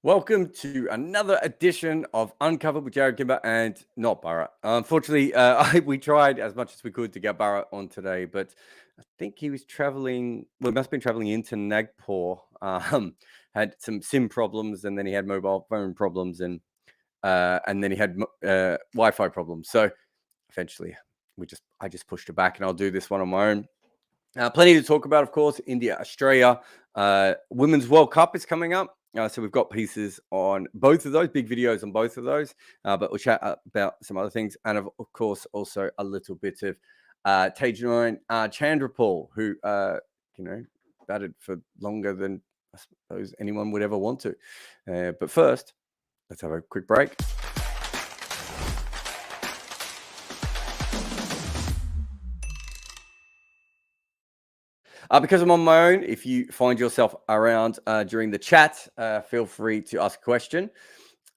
Welcome to another edition of Uncovered with Jarrod Kimber and not Barrett. Unfortunately, we tried as much as we could to get Barrett on today, but I think he was traveling. Well, he must have been traveling into Nagpur. Had some SIM problems, and then he had mobile phone problems, and then he had Wi-Fi problems. So eventually, I just pushed it back, and I'll do this one on my own. Plenty to talk about, of course. India, Australia, Women's World Cup is coming up. So we've got pieces on both of those, big videos on both of those, but we'll chat about some other things. And of course, also a little bit of Tagenarine Chandrapal, who, batted for longer than I suppose anyone would ever want to. But first, let's have a quick break. Because I'm on my own, if you find yourself around during the chat, feel free to ask a question.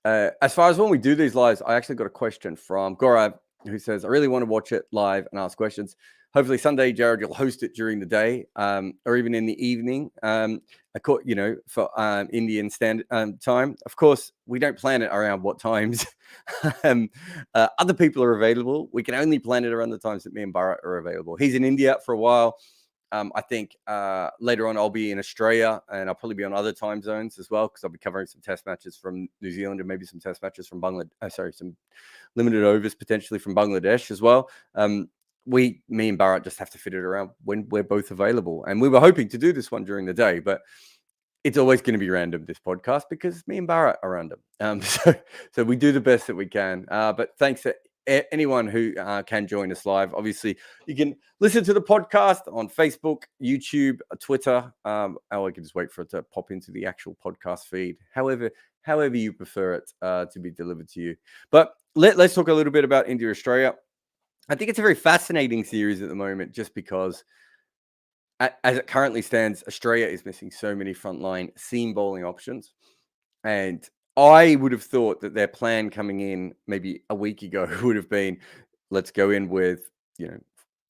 As far as when we do these lives, I actually got a question from Gaurav, who says, I really want to watch it live and ask questions. Hopefully Sunday, Jarrod, you'll host it during the day or even in the evening, for Indian standard time. Of course, we don't plan it around what times other people are available. We can only plan it around the times that me and Bharat are available. He's in India for a while. I think later on I'll be in Australia, and I'll probably be on other time zones as well, because I'll be covering some test matches from New Zealand and maybe some test matches from some limited overs potentially from Bangladesh as well. Me and Bharat just have to fit it around when we're both available. And we were hoping to do this one during the day, but it's always going to be random, this podcast, because me and Bharat are random. So we do the best that we can. But thanks to anyone who can join us live. Obviously, you can listen to the podcast on Facebook, YouTube, Twitter, or I can just wait for it to pop into the actual podcast feed, however you prefer it to be delivered to you. But let's talk a little bit about India, Australia. I think it's a very fascinating series at the moment, just because as it currently stands, Australia is missing so many frontline seam bowling options. And I would have thought that their plan coming in maybe a week ago would have been, let's go in with,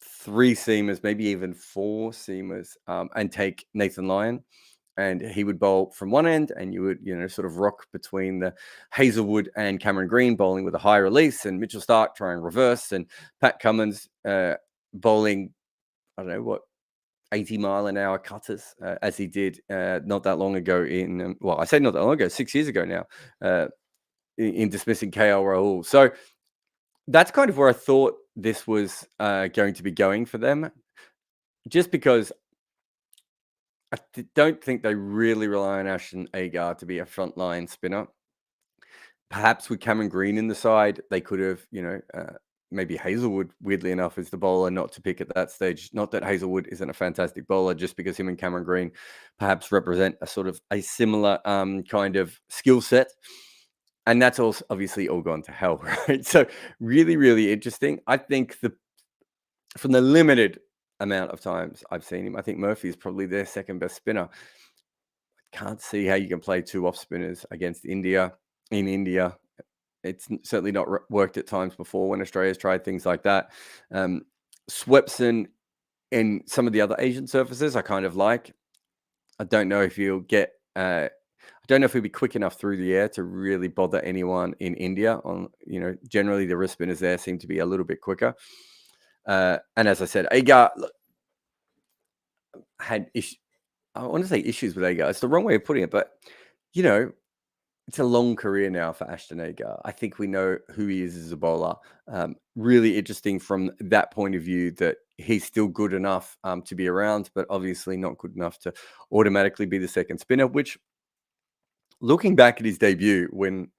3 seamers, maybe even 4 seamers, and take Nathan Lyon. And he would bowl from one end, and you would, sort of rock between the Hazelwood and Cameron Green bowling with a high release, and Mitchell Starc trying reverse, and Pat Cummins bowling, I don't know what, 80-mile-an-hour cutters, as he did not that long ago I say not that long ago, 6 years ago now, in dismissing KL Rahul. So that's kind of where I thought this was going to be going for them, just because I don't think they really rely on Ashton Agar to be a frontline spinner. Perhaps with Cameron Green in the side, they could have, maybe Hazelwood, weirdly enough, is the bowler not to pick at that stage. Not that Hazelwood isn't a fantastic bowler, just because him and Cameron Green perhaps represent a sort of a similar kind of skill set. And that's also obviously all gone to hell, right? So really, really interesting. I think from the limited amount of times I've seen him, I think Murphy is probably their second best spinner. I can't see how you can play 2 off spinners against India in India. It's certainly not worked at times before when Australia's tried things like that. Swepson and some of the other Asian surfaces I kind of like. I don't know if you'll get... I don't know if he'll be quick enough through the air to really bother anyone in India. Generally the wrist spinners there seem to be a little bit quicker. And as I said, Agar had issues. I want to say issues with Agar. It's the wrong way of putting it, but it's a long career now for Ashton Agar. I think we know who he is as a bowler. Really interesting from that point of view, that he's still good enough to be around, but obviously not good enough to automatically be the second spinner, which, looking back at his debut when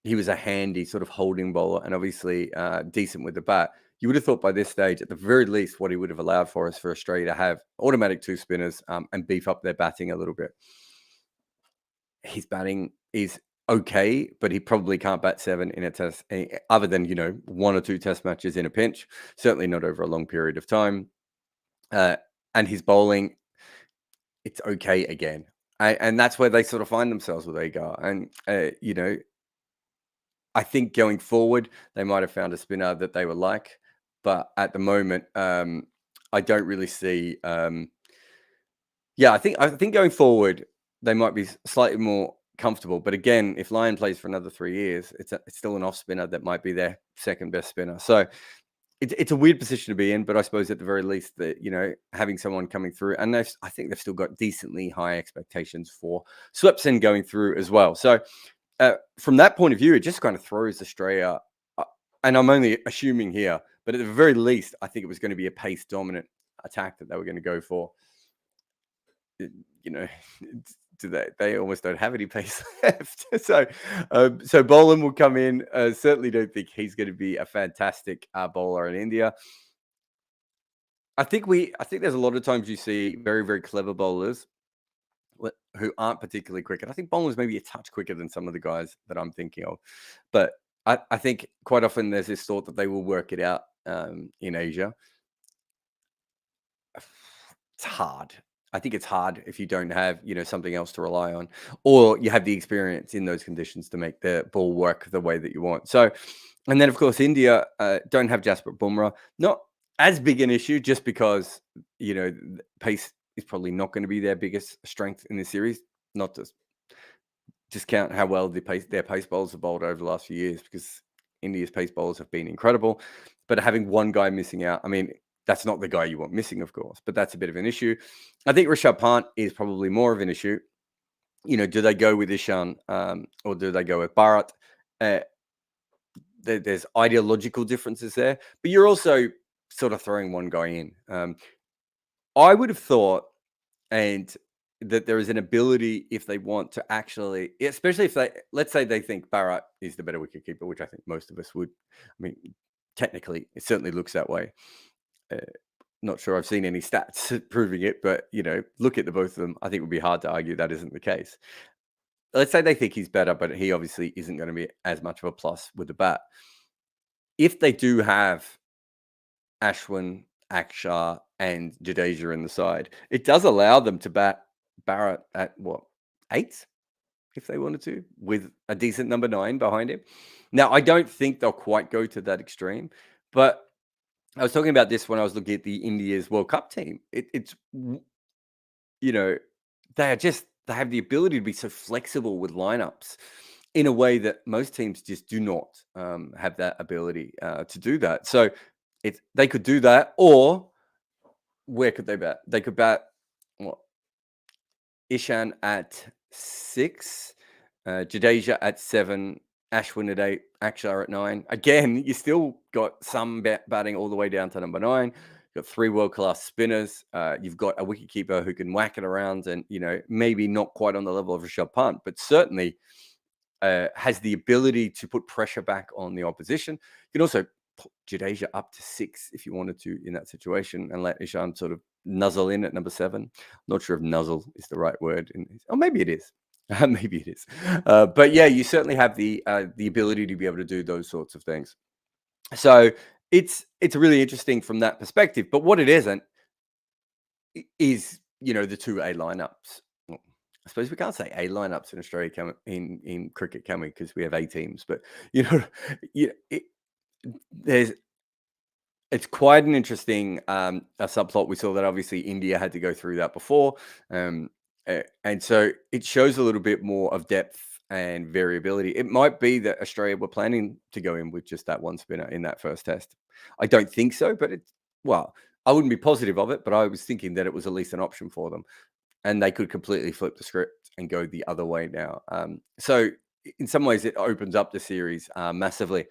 he was a handy sort of holding bowler and obviously decent with the bat, you would have thought by this stage, at the very least, what he would have allowed for us for Australia to have automatic 2 spinners and beef up their batting a little bit. His batting is okay, but he probably can't bat 7 in a test, other than 1 or 2 test matches in a pinch. Certainly not over a long period of time. And his bowling, it's okay again, and that's where they sort of find themselves with Agar. And I think going forward they might have found a spinner that they would like, but at the moment, I don't really see. I think going forward, they might be slightly more comfortable. But again, if Lyon plays for another 3 years, it's still an off spinner that might be their second best spinner. So it's a weird position to be in, but I suppose at the very least that, having someone coming through, and I think they've still got decently high expectations for Swepson going through as well. So from that point of view, it just kind of throws Australia, and I'm only assuming here, but at the very least, I think it was going to be a pace dominant attack that they were going to go for. They almost don't have any pace left. So Boland will come in. Certainly don't think he's going to be a fantastic bowler in India. I think there's a lot of times you see very, very clever bowlers who aren't particularly quick. And I think Boland's maybe a touch quicker than some of the guys that I'm thinking of. But I think quite often there's this thought that they will work it out in Asia. It's hard. I think it's hard if you don't have, something else to rely on, or you have the experience in those conditions to make the ball work the way that you want. So, and then of course, India don't have Jasprit Bumrah. Not as big an issue, just because, pace is probably not going to be their biggest strength in this series. Not to discount how well their pace bowlers have bowled over the last few years, because India's pace bowlers have been incredible. But having one guy missing out, I mean, that's not the guy you want missing, of course, but that's a bit of an issue. I think Rishabh Pant is probably more of an issue. Do they go with Ishan or do they go with Bharat? There's ideological differences there, but you're also sort of throwing one guy in. I would have thought, and that there is an ability, if they want to actually, especially if let's say they think Bharat is the better wicketkeeper, which I think most of us would. I mean, technically, it certainly looks that way. Not sure I've seen any stats proving it, but look at the both of them. I think it would be hard to argue that isn't the case. Let's say they think he's better, but he obviously isn't going to be as much of a plus with the bat. If they do have Ashwin, Akshar, and Jadeja in the side, it does allow them to bat Bharat at 8, if they wanted to, with a decent number 9 behind him. Now, I don't think they'll quite go to that extreme, but I was talking about this when I was looking at the India's World Cup team. It's they have the ability to be so flexible with lineups in a way that most teams just do not have that ability to do that. So they could do that, or where could they bat? They could bat Ishan at 6, Jadeja at 7, Ashwin at 8, Akshar at 9. Again, you still got some batting all the way down to number 9. You've got 3 world-class spinners. You've got a wicketkeeper who can whack it around, and maybe not quite on the level of Rishabh Pant, but certainly has the ability to put pressure back on the opposition. You can also put Jadeja up to 6 if you wanted to in that situation, and let Ishan sort of nuzzle in at number 7. I'm not sure if nuzzle is the right word, or maybe it is. Maybe it is. But yeah, you certainly have the ability to be able to do those sorts of things. So it's really interesting from that perspective. But what it isn't is, the 2 A lineups. Well, I suppose we can't say A lineups in Australia in cricket, can we? Because we have A teams. But it's quite an interesting a subplot. We saw that obviously India had to go through that before. And so it shows a little bit more of depth and variability. It might be that Australia were planning to go in with just that one spinner in that first test. I don't think so, but I wouldn't be positive of it, but I was thinking that it was at least an option for them, and they could completely flip the script and go the other way now. So in some ways, it opens up the series massively.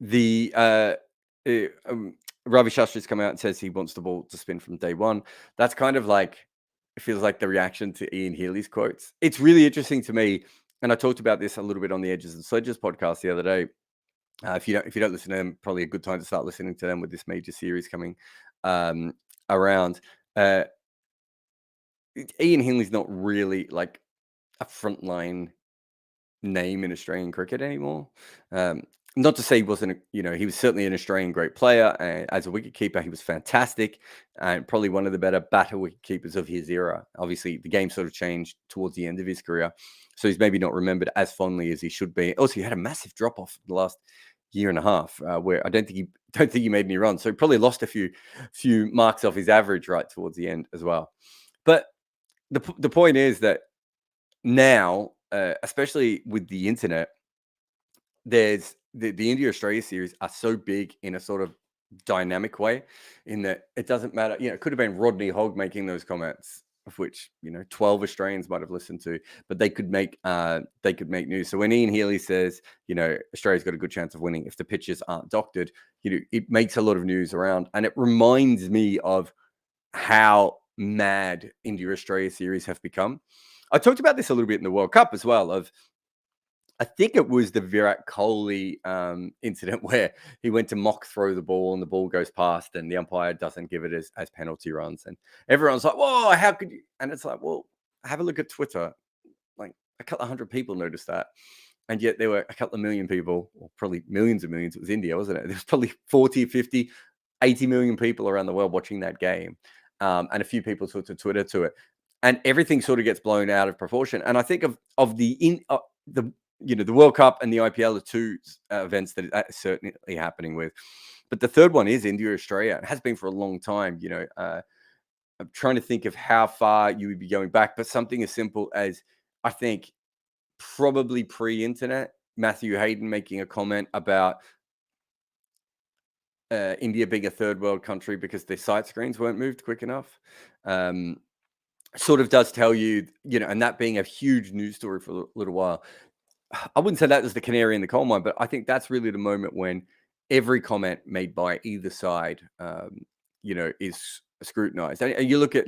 Ravi Shastri's come out and says he wants the ball to spin from day one. That's kind of like, it feels like the reaction to Ian Healy's quotes. It's really interesting to me, and I talked about this a little bit on the Edges and Sledges podcast the other day. If you don't listen to them, probably a good time to start listening to them with this major series coming around. Ian Healy's not really like a frontline name in Australian cricket anymore. Not to say he wasn't, he was certainly an Australian great player. As a wicketkeeper, he was fantastic and probably one of the better batter wicketkeepers of his era. Obviously, the game sort of changed towards the end of his career, so he's maybe not remembered as fondly as he should be. Also, he had a massive drop off the last year and a half, where I don't think he made any runs, so he probably lost a few marks off his average right towards the end as well. But the point is that now, especially with the internet, there's the India Australia series are so big in a sort of dynamic way, in that it doesn't matter. It could have been Rodney Hogg making those comments, of which 12 Australians might have listened to, but they could make news. So when Ian Healy says, Australia's got a good chance of winning if the pitches aren't doctored, it makes a lot of news around, and it reminds me of how mad India Australia series have become. I talked about this a little bit in the World Cup as well. I think it was the Virat Kohli incident where he went to mock throw the ball and the ball goes past and the umpire doesn't give it as penalty runs. And everyone's like, whoa, how could you? And it's like, well, have a look at Twitter. Like a couple of hundred people noticed that. And yet there were a couple of million people, or probably millions of millions. It was India, wasn't it? There was probably 40, 50, 80 million people around the world watching that game. And a few people took to Twitter to it. And everything sort of gets blown out of proportion. And I think of the World Cup and the IPL are two events that are certainly happening with. But the third one is India, Australia. It has been for a long time. I'm trying to think of how far you would be going back, but something as simple as, I think, probably pre-internet, Matthew Hayden making a comment about India being a third world country because their sight screens weren't moved quick enough. Sort of does tell you, and that being a huge news story for a little while. I wouldn't say that was the canary in the coal mine, but I think that's really the moment when every comment made by either side, is scrutinized. And you look at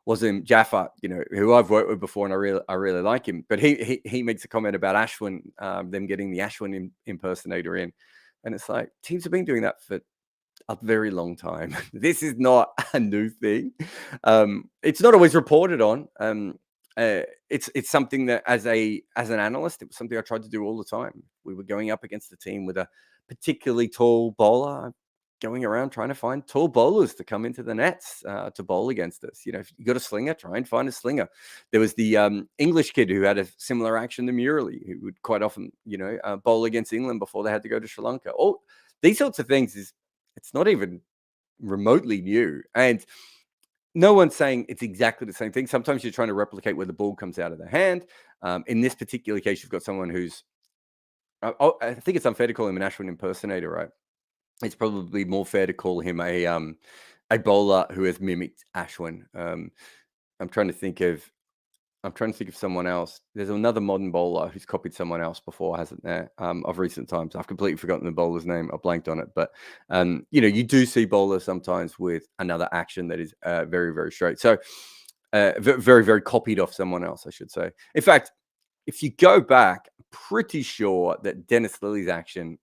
Wasim Jaffa, who I've worked with before, and I really like him. But he makes a comment about Ashwin, them getting the Ashwin impersonator in, and it's like, teams have been doing that for a very long time. This is not a new thing. It's not always reported on. It's something that as an analyst, it was something I tried to do all the time. We were going up against a team with a particularly tall bowler, going around trying to find tall bowlers to come into the nets to bowl against us. If you got a slinger, try and find a slinger. There was the English kid who had a similar action to Murali, who would quite often, bowl against England before they had to go to Sri Lanka. All these sorts of things it's not even remotely new. And no one's saying it's exactly the same thing. Sometimes you're trying to replicate where the ball comes out of the hand. In this particular case, you've got someone who's, I think it's unfair to call him an Ashwin impersonator, right? It's probably more fair to call him a bowler who has mimicked Ashwin. I'm trying to think of someone else. There's another modern bowler who's copied someone else before, hasn't there? Of recent times, I've completely forgotten the bowler's name. I blanked on it, but you do see bowlers sometimes with another action that is very, very straight. So very, very copied off someone else, I should say. In fact, if you go back, I'm pretty sure that Dennis Lilly's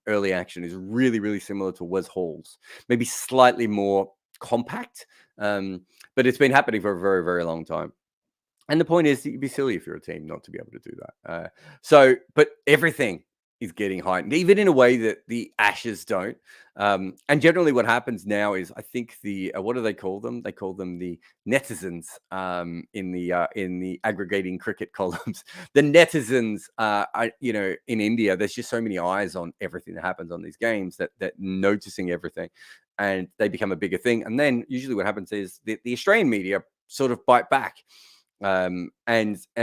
early action, is really, really similar to Wes Hall's, maybe slightly more compact, but it's been happening for a very, very long time. And the point is, you'd be silly if you're a team not to be able to do that. But everything is getting heightened, even in a way that the Ashes don't. And generally, what happens now is, I think what do they call them? They call them the netizens in the aggregating cricket columns. The netizens, in India, there's just so many eyes on everything that happens on these games that noticing everything, and they become a bigger thing. And then usually, what happens is the Australian media sort of bite back. And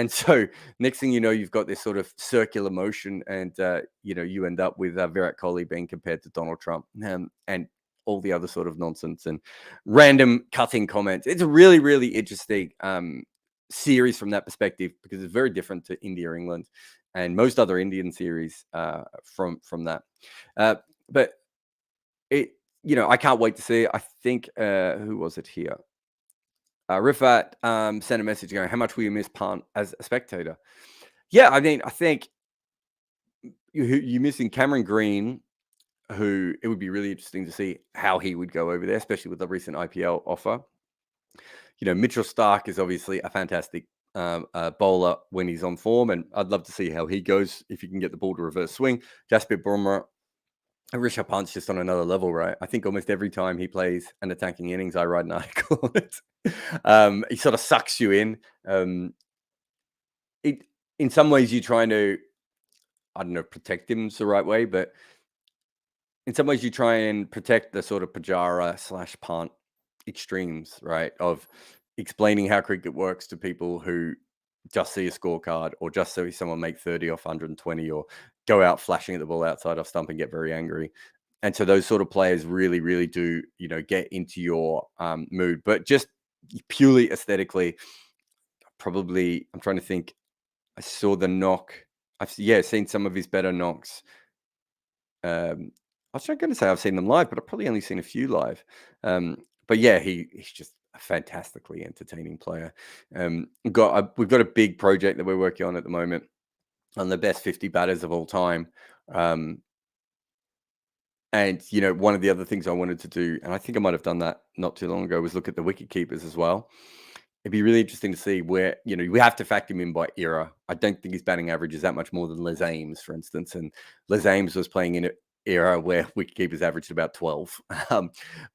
so next thing you know, you've got this sort of circular motion, and you end up with Virat Kohli being compared to Donald Trump, and all the other sort of nonsense and random cutting comments. It's a really, really interesting series from that perspective, because it's very different to India, England, and most other Indian series from that. But it, I can't wait to see it. I think who was it here? Rifat sent a message going, how much will you miss Punt as a spectator? Yeah, I mean, I think you're missing Cameron Green, who it would be really interesting to see how he would go over there, especially with the recent IPL offer. Mitchell Starc is obviously a fantastic bowler when he's on form, and I'd love to see how he goes if you can get the ball to reverse swing. Jasprit Bumrah, Rishabh Pant's just on another level, right? I think almost every time he plays an attacking innings, I write an article on it. He sort of sucks you in. In some ways, you're trying to, I don't know, protect him the right way, but in some ways, you try and protect the sort of Pujara / Pant extremes, right? Of explaining how cricket works to people who just see a scorecard or just see someone make 30 off 120 or go out flashing at the ball outside off stump and get very angry. And so those sort of players really, really do, get into your mood. But just purely aesthetically, probably, I'm trying to think. I saw the knock. Seen some of his better knocks. I was not going to say I've seen them live, but I've probably only seen a few live. But yeah, he's just a fantastically entertaining player. We've got a big project that we're working on at the moment on the best 50 batters of all time. And one of the other things I wanted to do, and I think I might have done that not too long ago, was look at the wicket keepers as well. It'd be really interesting to see where, we have to factor him in by era. I don't think his batting average is that much more than Les Ames, for instance. And Les Ames was playing in an era where wicketkeepers averaged about 12.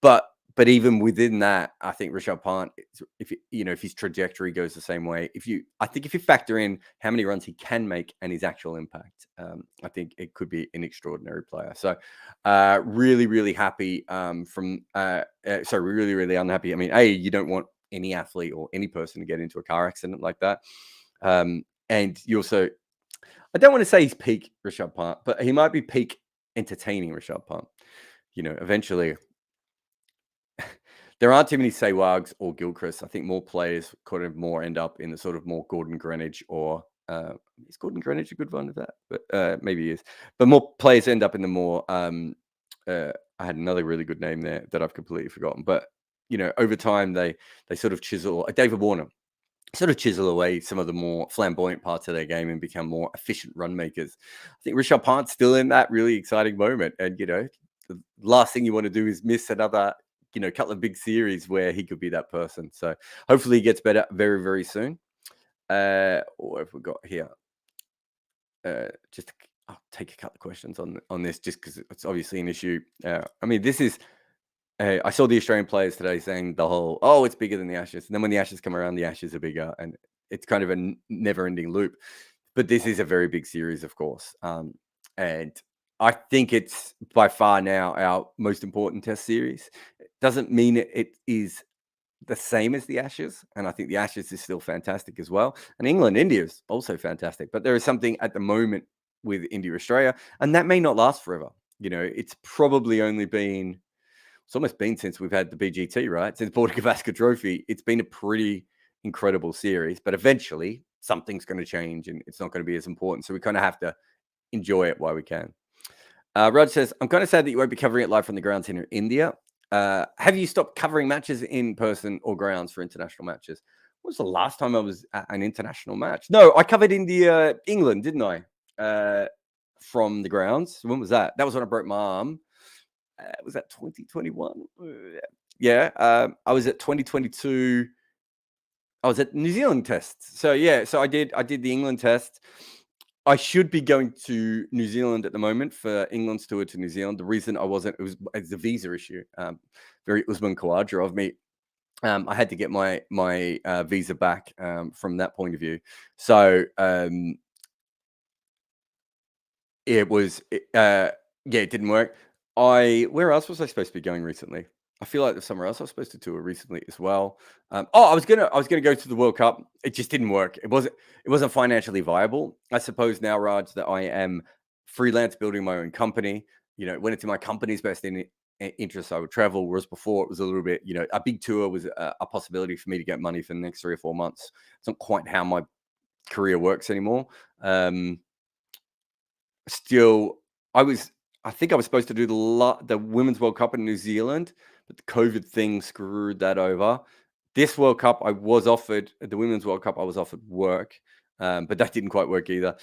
But even within that, I think Rishabh Pant, if his trajectory goes the same way, if you factor in how many runs he can make and his actual impact, I think it could be an extraordinary player. So really, really happy really, really unhappy. I mean, you don't want any athlete or any person to get into a car accident like that. And you also, I don't want to say he's peak Rishabh Pant, but he might be peak entertaining Rishabh Pant. Eventually, there aren't too many Sehwags or Gilchrist. I think more players kind of more end up in the sort of more Gordon Greenidge or is Gordon Greenidge a good one of that? But maybe he is. But more players end up in the more. I had another really good name there that I've completely forgotten. But over time they sort of chisel. David Warner sort of chisel away some of the more flamboyant parts of their game and become more efficient run makers. I think Rishabh Pant's still in that really exciting moment, and the last thing you want to do is miss another couple of big series where he could be that person. So hopefully he gets better very, very soon. What have we got here? I'll take a couple of questions on this just because it's obviously an issue. I mean, this is. I saw the Australian players today saying the whole, it's bigger than the Ashes. And then when the Ashes come around, the Ashes are bigger. And it's kind of a never-ending loop. But this is a very big series, of course. And I think it's by far now our most important test series. It doesn't mean it is the same as the Ashes. And I think the Ashes is still fantastic as well. And India is also fantastic. But there is something at the moment with India, Australia, and that may not last forever. It's probably only been... It's almost been since we've had the BGT, right? Since Border Gavaskar Trophy, it's been a pretty incredible series. But eventually, something's going to change and it's not going to be as important. So we kind of have to enjoy it while we can. Rod says, I'm kind of sad that you won't be covering it live from the grounds here in India. Have you stopped covering matches in person or grounds for international matches? When was the last time I was at an international match? No, I covered India, England, didn't I? From the grounds. When was that? That was when I broke my arm. Was that 2021? Yeah. I was at 2022. I was at New Zealand test. So yeah, so I did the England test. I should be going to New Zealand at the moment for England's tour to New Zealand. The reason I wasn't, it's a visa issue. Very Usman Khawaja of me. I had to get my visa back from that point of view. So it didn't work. Where else was I supposed to be going recently? I feel like there's somewhere else I was supposed to tour recently as well. I was gonna go to the World Cup. It just didn't work. It wasn't financially viable. I suppose now, Raj, that I am freelance building my own company. When it's in my company's best interest, I would travel. Whereas before, it was a little bit, a big tour was a possibility for me to get money for the next 3 or 4 months. It's not quite how my career works anymore. Still, I think I was supposed to do the Women's World Cup in New Zealand, but the COVID thing screwed that over. This World Cup, the Women's World Cup, I was offered work, but that didn't quite work either.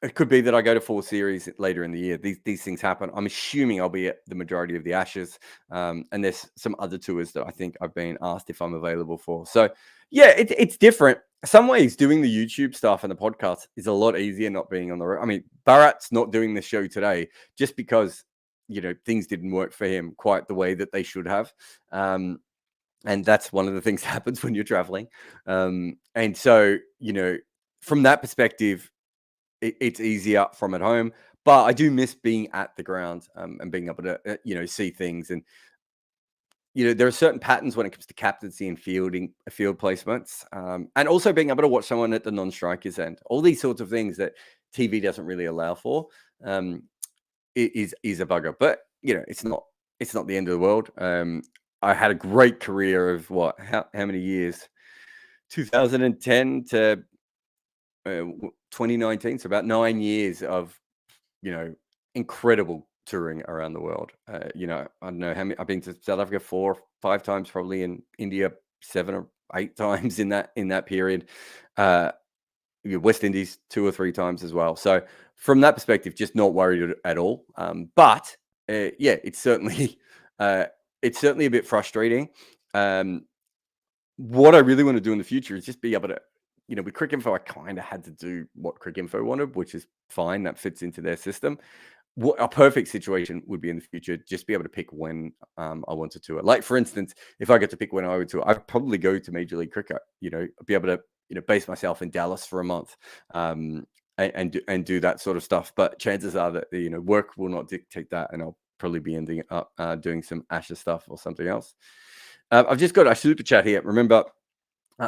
It could be that I go to 4 series later in the year. These things happen. I'm assuming I'll be at the majority of the Ashes, and there's some other tours that I think I've been asked if I'm available for. So yeah, it's different. Some ways doing the YouTube stuff and the podcast is a lot easier not being on the road. I mean, Bharat's not doing the show today just because, things didn't work for him quite the way that they should have. And that's one of the things that happens when you're traveling. And so, from that perspective, it's easier from at home. But I do miss being at the ground and being able to, see things. And there are certain patterns when it comes to captaincy and field placements, and also being able to watch someone at the non-strikers end. All these sorts of things that TV doesn't really allow for, is a bugger. But it's not the end of the world. I had a great career of how many years? 2010 to 2019, so about 9 years of incredible touring around the world. I don't know how many. I've been to South Africa 4 or 5 times, probably in India 7 or 8 times in that period. West Indies 2 or 3 times as well. So from that perspective, just not worried at all. But yeah, it's certainly a bit frustrating. What I really want to do in the future is just be able to, with Cricinfo, I kind of had to do what Cricinfo wanted, which is fine. That fits into their system. What a perfect situation would be in the future, just be able to pick when I wanted to. Like, for instance, if I get to pick when I would to, I'd probably go to Major League Cricket. Be able to base myself in Dallas for a month, and do that sort of stuff. But chances are that work will not dictate that, and I'll probably be ending up doing some Ashes stuff or something else. I've just got a super chat here. Remember,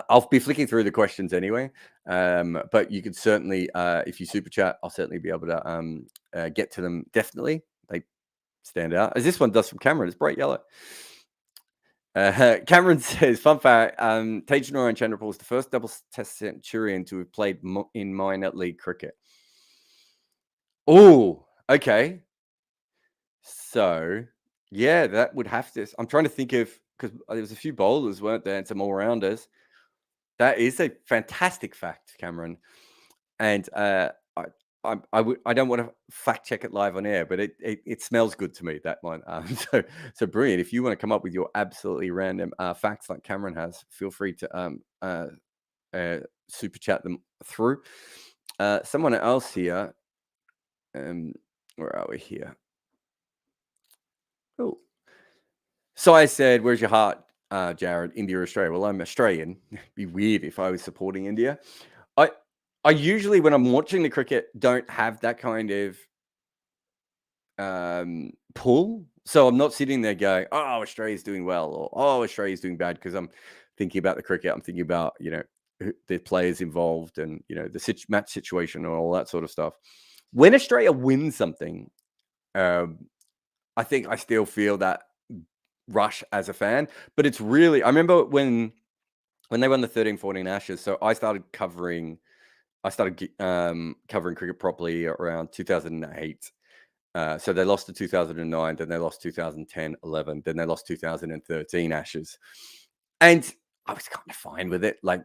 I'll be flicking through the questions anyway, but you could certainly, if you super chat, I'll certainly be able to get to them. Definitely, they stand out, as this one does from Cameron. It's bright yellow. Cameron says, fun fact, Tagenarine Chandrapal is the first double test centurion to have played in minor league cricket. Oh, okay. So, yeah, that would have to. I'm trying to think of, because there was a few bowlers, weren't there, and some all-rounders. That is a fantastic fact, Cameron. And I don't want to fact check it live on air, but it smells good to me, that one. So brilliant. If you want to come up with your absolutely random facts like Cameron has, feel free to super chat them through. Someone else here. Where are we here? Oh, so I said, "Where's your heart, Jarrod? India or Australia?" Well, I'm Australian. It'd be weird if I was supporting India. I usually, when I'm watching the cricket, don't have that kind of pull. So I'm not sitting there going, "Oh, Australia's doing well," or "Oh, Australia's doing bad," because I'm thinking about the cricket. I'm thinking about the players involved and the match situation and all that sort of stuff. When Australia wins something, I think I still feel that rush as a fan. But it's really, I remember when they won the 13-14 Ashes. So I started covering cricket properly around 2008. So they lost to 2009, then they lost 2010, 11, then they lost 2013 Ashes. And I was kind of fine with it. Like,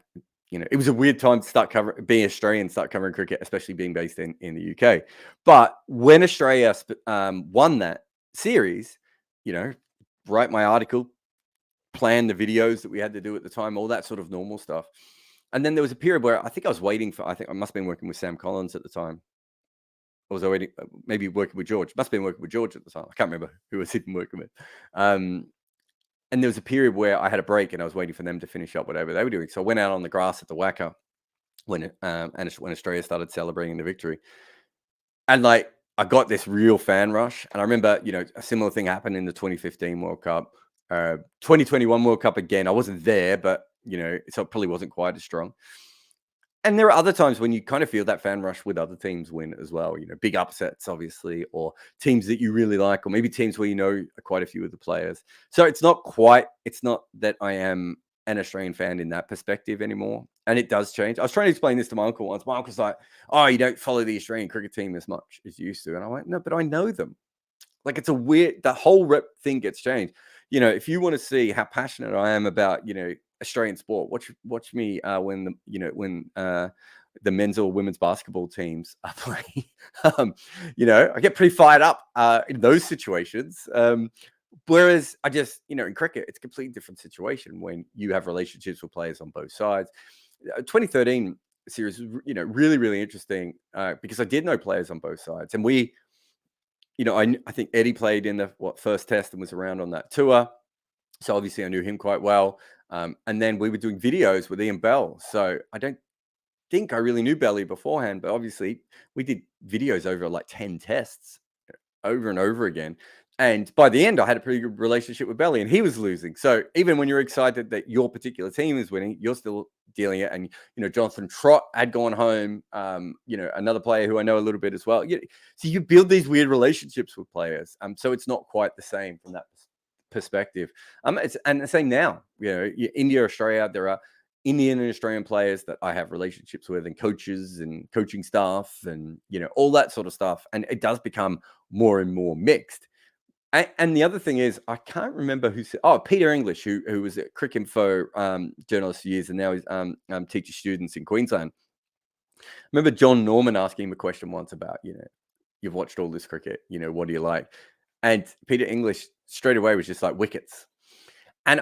it was a weird time to start being Australian, start covering cricket, especially being based in the UK. But when Australia won that series, write my article, plan the videos that we had to do at the time, all that sort of normal stuff. And then there was a period where I think I was waiting for, I think I must have been working with Sam Collins at the time. Or was I waiting, maybe working with George? Must have been working with George at the time. I can't remember who I was even working with. And there was a period where I had a break and I was waiting for them to finish up whatever they were doing. So I went out on the grass at the Wacker when Australia started celebrating the victory. And like, I got this real fan rush. And I remember, a similar thing happened in the 2015 World Cup. 2021 World Cup again. I wasn't there, but so it probably wasn't quite as strong. And there are other times when you kind of feel that fan rush with other teams win as well. Big upsets, obviously, or teams that you really like, or maybe teams where quite a few of the players. So it's not that I am an Australian fan in that perspective anymore. And it does change. I was trying to explain this to my uncle once. My uncle's like, "Oh, you don't follow the Australian cricket team as much as you used to." And I went, "No, but I know them." Like, it's the whole rep thing gets changed. If you want to see how passionate I am about, Australian sport, watch me when the men's or women's basketball teams are playing. I get pretty fired up in those situations. Whereas I just, in cricket, it's a completely different situation when you have relationships with players on both sides. 2013 series, really, really interesting because I did know players on both sides, and we. I think Eddie played in the first test and was around on that tour. So obviously I knew him quite well. And then we were doing videos with Ian Bell. So I don't think I really knew Belly beforehand, but obviously we did videos over like 10 tests over and over again. And by the end, I had a pretty good relationship with Belly, and he was losing. So even when you're excited that your particular team is winning, you're still dealing it. And Jonathan Trott had gone home. Another player who I know a little bit as well. So you build these weird relationships with players. So it's not quite the same from that perspective. And the same now. India, Australia, there are Indian and Australian players that I have relationships with, and coaches and coaching staff, and all that sort of stuff. And it does become more and more mixed. And the other thing is, I can't remember who said. Oh, Peter English, who was a Cricinfo journalist for years, and now he's teaches students in Queensland. I remember John Norman asking him a question once about, you've watched all this cricket, what do you like? And Peter English straight away was just like wickets. And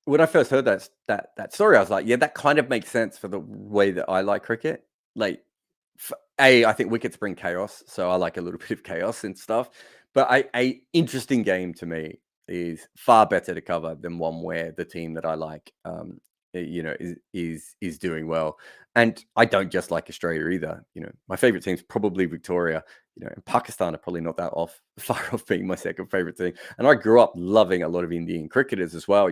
when I first heard that story, I was like, yeah, that kind of makes sense for the way that I like cricket. Like, I think wickets bring chaos, so I like a little bit of chaos and stuff. But a interesting game to me is far better to cover than one where the team that I like, is doing well. And I don't just like Australia either. My favorite team is probably Victoria. And Pakistan are probably not that far off being my second favorite team. And I grew up loving a lot of Indian cricketers as well.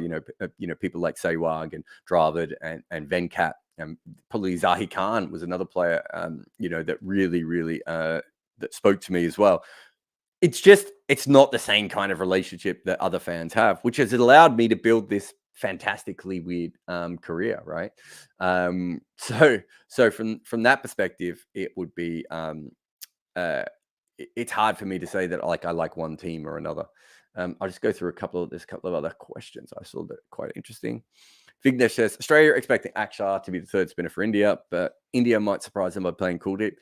People like Sehwag and Dravid and Venkat. And probably Zahi Khan was another player, that really, really that spoke to me as well. It's not the same kind of relationship that other fans have, which has allowed me to build this fantastically weird career, right? So from that perspective, it would be it's hard for me to say that I like one team or another. I'll just go through a couple of other questions I saw that are quite interesting. Vignesh says, Australia expecting Akshar to be the third spinner for India, but India might surprise them by playing Kuldeep.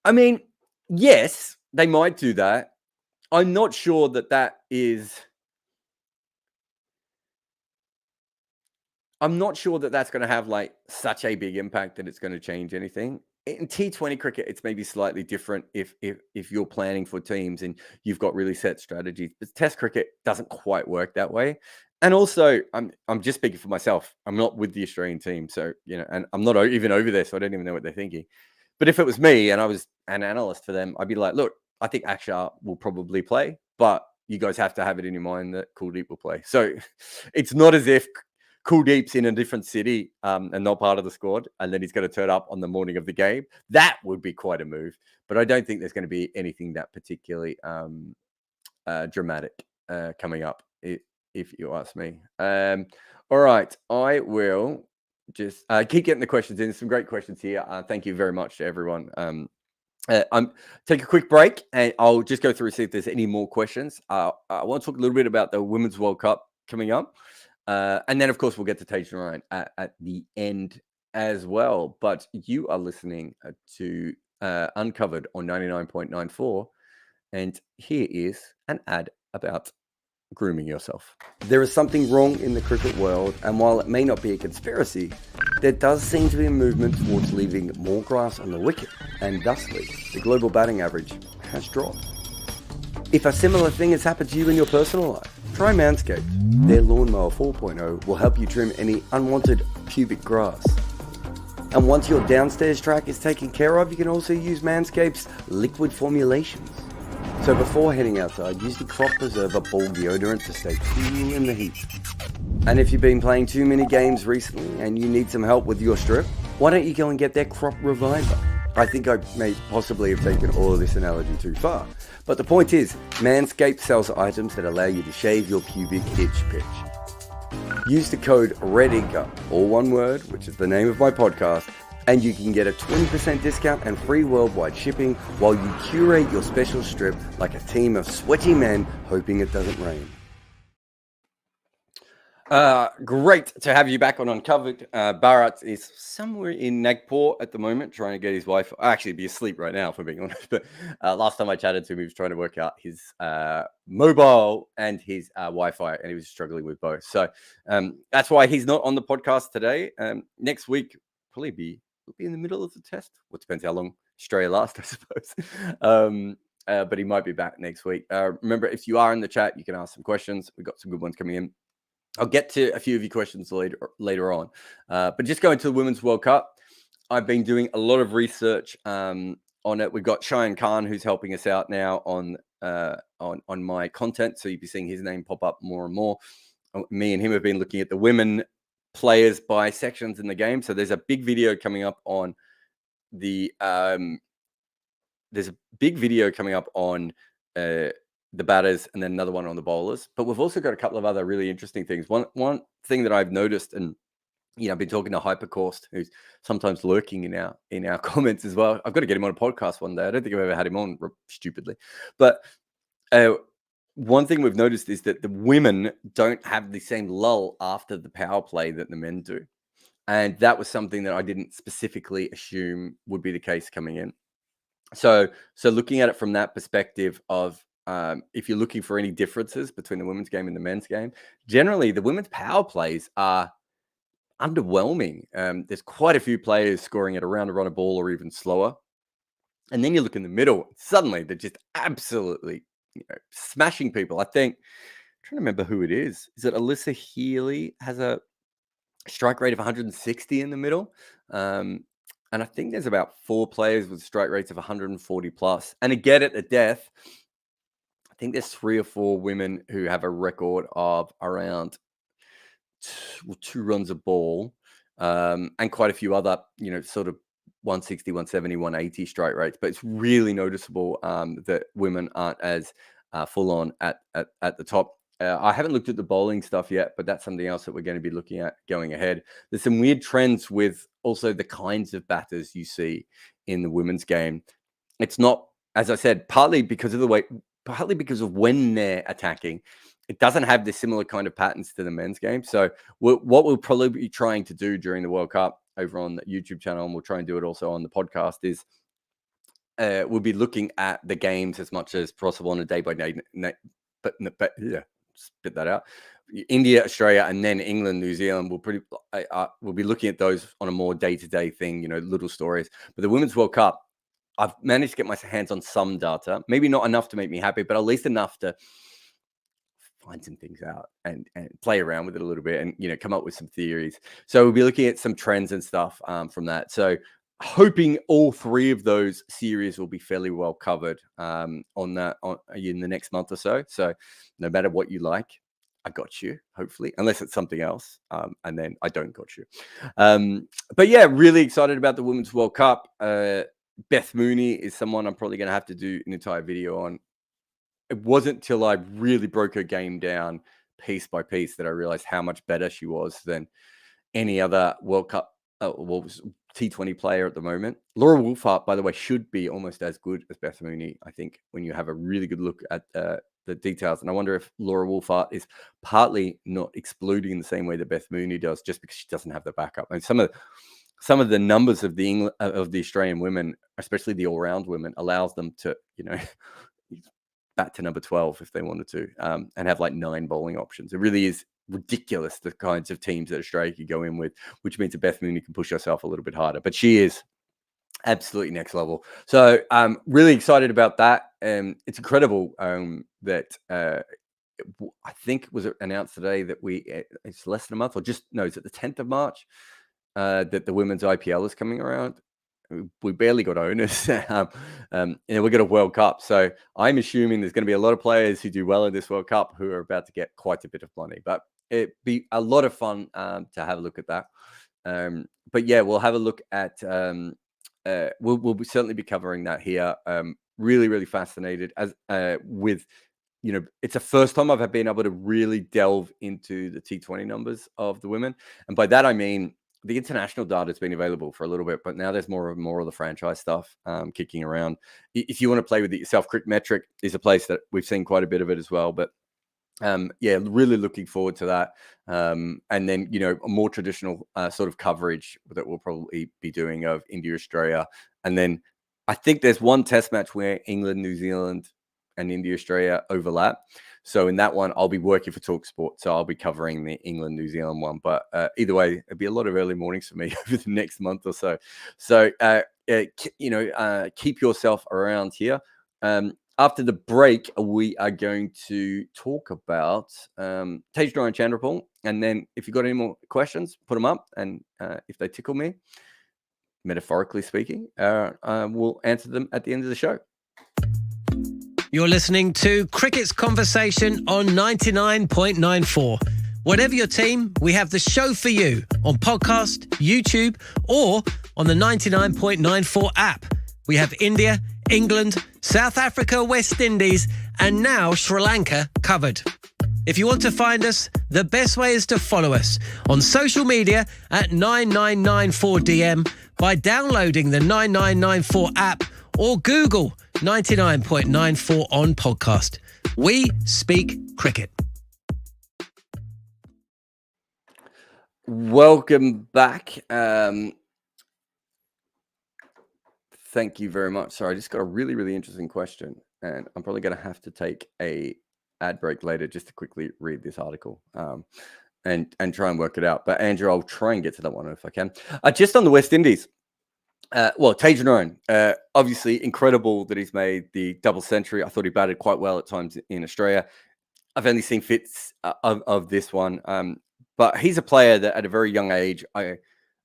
I mean, yes, they might do that. I'm not sure that is... I'm not sure that that's going to have like such a big impact that it's going to change anything. In T20 cricket, it's maybe slightly different if you're planning for teams and you've got really set strategies. But Test cricket doesn't quite work that way. And also, I'm just speaking for myself. I'm not with the Australian team, so and I'm not even over there, so I don't even know what they're thinking. But if it was me and I was an analyst for them, I'd be like, look, I think Akshar will probably play, but you guys have to have it in your mind that Kuldeep will play. So it's not as if Kuldeep's in a different city and not part of the squad, and then he's going to turn up on the morning of the game. That would be quite a move. But I don't think there's going to be anything that particularly dramatic coming up, if you ask me. All right, I will just keep getting the questions in. There's some great questions here. Thank you very much to everyone. I'm take a quick break, and I'll just go through and see if there's any more questions. I want to talk a little bit about the Women's World Cup coming up. And then, of course, we'll get to Tagenarine at the end as well. But you are listening to Uncovered on 99.94. And here is an ad about grooming yourself. There is something wrong in the cricket world. And while it may not be a conspiracy, there does seem to be a movement towards leaving more grass on the wicket. And thusly, the global batting average has dropped. If a similar thing has happened to you in your personal life, try Manscaped. Their Lawnmower 4.0 will help you trim any unwanted pubic grass. And once your downstairs track is taken care of, you can also use Manscaped's liquid formulations. So before heading outside, use the Crop Preserver Ball Deodorant to stay cool in the heat. And if you've been playing too many games recently and you need some help with your strip, why don't you go and get their Crop Reviver? I think I may possibly have taken all of this analogy too far. But the point is, Manscaped sells items that allow you to shave your pubic itch pitch. Use the code REDINKER, all one word, which is the name of my podcast, and you can get a 20% discount and free worldwide shipping while you curate your special strip like a team of sweaty men hoping it doesn't rain. Great to have you back on Uncovered. Bharat is somewhere in Nagpur at the moment trying to get his wife. Actually, be asleep right now, for being honest. But last time I chatted to him, he was trying to work out his mobile and his Wi-Fi, and he was struggling with both. So that's why he's not on the podcast today. Next week, probably be in the middle of the test. Well, it depends how long Australia lasts, I suppose. But he might be back next week. Remember, if you are in the chat, you can ask some questions. We've got some good ones coming in. I'll get to a few of your questions later on. But just going to the Women's World Cup, I've been doing a lot of research on it. We've got Cheyenne Khan, who's helping us out now on on my content, so you'll be seeing his name pop up more and more. Me and him have been looking at the women players by sections in the game. So there's a big video coming up on the batters, and then another one on the bowlers. But we've also got a couple of other really interesting things. One thing that I've noticed, and I've been talking to Hypercourse, who's sometimes lurking in our comments as well. I've got to get him on a podcast one day. I don't think I've ever had him on, stupidly. But one thing we've noticed is that the women don't have the same lull after the power play that the men do. And that was something that I didn't specifically assume would be the case coming in. So looking at it from that perspective of if you're looking for any differences between the women's game and the men's game, generally the women's power plays are underwhelming. There's quite a few players scoring at around a run a ball or even slower. And then you look in the middle, suddenly they're just absolutely smashing people. I think, I'm trying to remember who it is. Is it Alyssa Healy has a strike rate of 160 in the middle? And I think there's about 4 players with strike rates of 140 plus. And again, at the death, I think there's 3 or 4 women who have a record of around 2 runs a ball, and quite a few other, sort of 160, 170, 180 strike rates. But it's really noticeable that women aren't as full on at the top. I haven't looked at the bowling stuff yet, but that's something else that we're going to be looking at going ahead. There's some weird trends with also the kinds of batters you see in the women's game. It's not, as I said, partly because of when they're attacking. It doesn't have the similar kind of patterns to the men's game. So what we'll probably be trying to do during the World Cup over on the YouTube channel, and we'll try and do it also on the podcast, is we'll be looking at the games as much as possible on a day-by-day. But yeah, spit that out. India, Australia, and then England, New Zealand. We'll be looking at those on a more day-to-day thing, little stories. But the Women's World Cup, I've managed to get my hands on some data. Maybe not enough to make me happy, but at least enough to find some things out and play around with it a little bit and, come up with some theories. So we'll be looking at some trends and stuff from that. So hoping all 3 of those series will be fairly well covered in the next month or so. So no matter what you like, I got you, hopefully, unless it's something else. And then I don't got you. But yeah, really excited about the Women's World Cup. Beth Mooney is someone I'm probably going to have to do an entire video on. It wasn't till I really broke her game down piece by piece that I realized how much better she was than any other World Cup T20 player at the moment. Laura Wolfhart, by the way, should be almost as good as Beth Mooney, I think, when you have a really good look at the details. And I wonder if Laura Wolfhart is partly not exploding in the same way that Beth Mooney does, just because she doesn't have the backup. And some of the numbers of the Australian women, especially the all-round women, allows them to, bat to number 12 if they wanted to, and have like 9 bowling options. It really is ridiculous the kinds of teams that Australia could go in with, which means that Beth Mooney can push herself a little bit harder. But she is absolutely next level. So I'm really excited about that. It's incredible that I think was announced today that it's less than a month, or is it the 10th of March that the women's IPL is coming around. We barely got owners, and we got a World Cup. So I'm assuming there's going to be a lot of players who do well in this World Cup who are about to get quite a bit of money. But it'd be a lot of fun to have a look at that. But yeah, we'll have a look at. We'll certainly be covering that here. Really, really fascinated with. It's the first time I've been able to really delve into the T20 numbers of the women, and by that I mean, the international data has been available for a little bit, but now there's more of the franchise stuff kicking around. If you want to play with it yourself, Crickmetric is a place that we've seen quite a bit of it as well. But yeah, really looking forward to that. And then, a more traditional sort of coverage that we'll probably be doing of India, Australia. And then I think there's one test match where England, New Zealand, and India, Australia overlap. So in that one, I'll be working for TalkSport. So I'll be covering the England, New Zealand one. But either way, it'll be a lot of early mornings for me over the next month or so. So, keep yourself around here. After the break, we are going to talk about Tagenarine Chandrapal. And then if you've got any more questions, put them up. And if they tickle me, metaphorically speaking, we'll answer them at the end of the show. You're listening to Cricket's Conversation on 99.94. Whatever your team, we have the show for you on podcast, YouTube, or on the 99.94 app. We have India, England, South Africa, West Indies, and now Sri Lanka covered. If you want to find us, the best way is to follow us on social media at 9994DM by downloading the 9994 app or Google 99.94 on podcast. We speak cricket. Welcome back. Thank you very much. Sorry, I just got a really, really interesting question, and I'm probably going to have to take a ad break later just to quickly read this article and try and work it out. But Andrew, I'll try and get to that one if I can. Just on the West Indies. Tagenarine, obviously incredible that he's made the double century. I thought he batted quite well at times in Australia. I've only seen fits of this one, but he's a player that at a very young age, I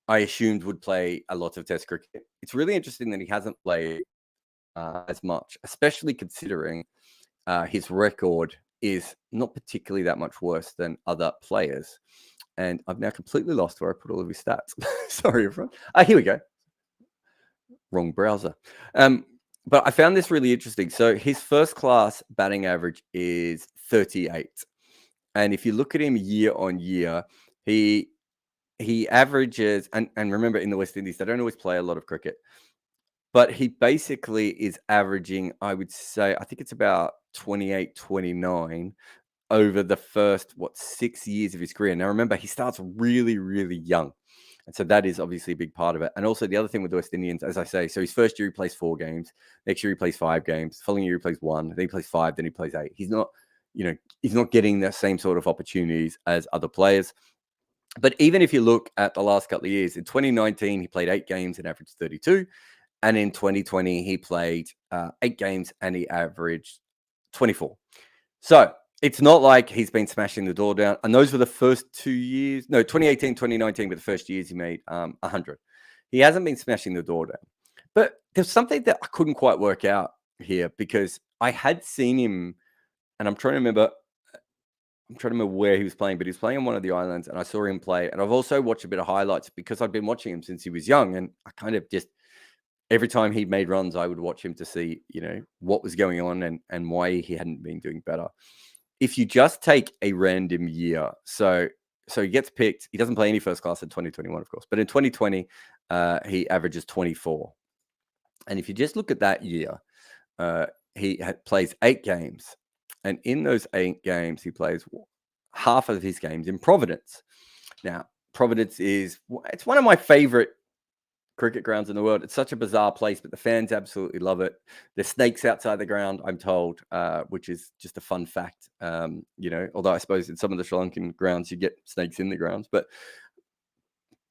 assumed would play a lot of Test cricket. It's really interesting that he hasn't played as much, especially considering his record is not particularly that much worse than other players. And I've now completely lost where I put all of his stats. Sorry, everyone. Here we go. Wrong browser. But I found this really interesting. So his first class batting average is 38. And if you look at him year on year, he averages, and remember in the West Indies, they don't always play a lot of cricket, but he basically is averaging, I would say, I think it's about 28, 29 over the first, 6 years of his career. Now, remember, he starts really, really young. And so that is obviously a big part of it. And also the other thing with the West Indians, as I say, so his first year he plays 4 games. Next year he plays 5 games. Following year he plays 1. Then he plays 5. Then he plays 8. He's not, he's not getting the same sort of opportunities as other players. But even if you look at the last couple of years, in 2019, he played 8 games and averaged 32. And in 2020, he played 8 games and he averaged 24. So it's not like he's been smashing the door down. And those were the first 2 years. No, 2018, 2019 were the first years he made 100. He hasn't been smashing the door down. But there's something that I couldn't quite work out here because I had seen him, and I'm trying to remember where he was playing, but he was playing on one of the islands, and I saw him play. And I've also watched a bit of highlights because I've been watching him since he was young. And I kind of just, every time he made runs, I would watch him to see, what was going on and why he hadn't been doing better. If you just take a random year, so he gets picked, he doesn't play any first class in 2021, of course, but in 2020, he averages 24. And if you just look at that year, he plays 8 games. And in those 8 games, he plays half of his games in Providence. Now, Providence it's one of my favorite cricket grounds in the world. It's such a bizarre place, but the fans absolutely love it. There's snakes outside the ground, I'm told, which is just a fun fact. Although I suppose in some of the Sri Lankan grounds, you get snakes in the grounds. But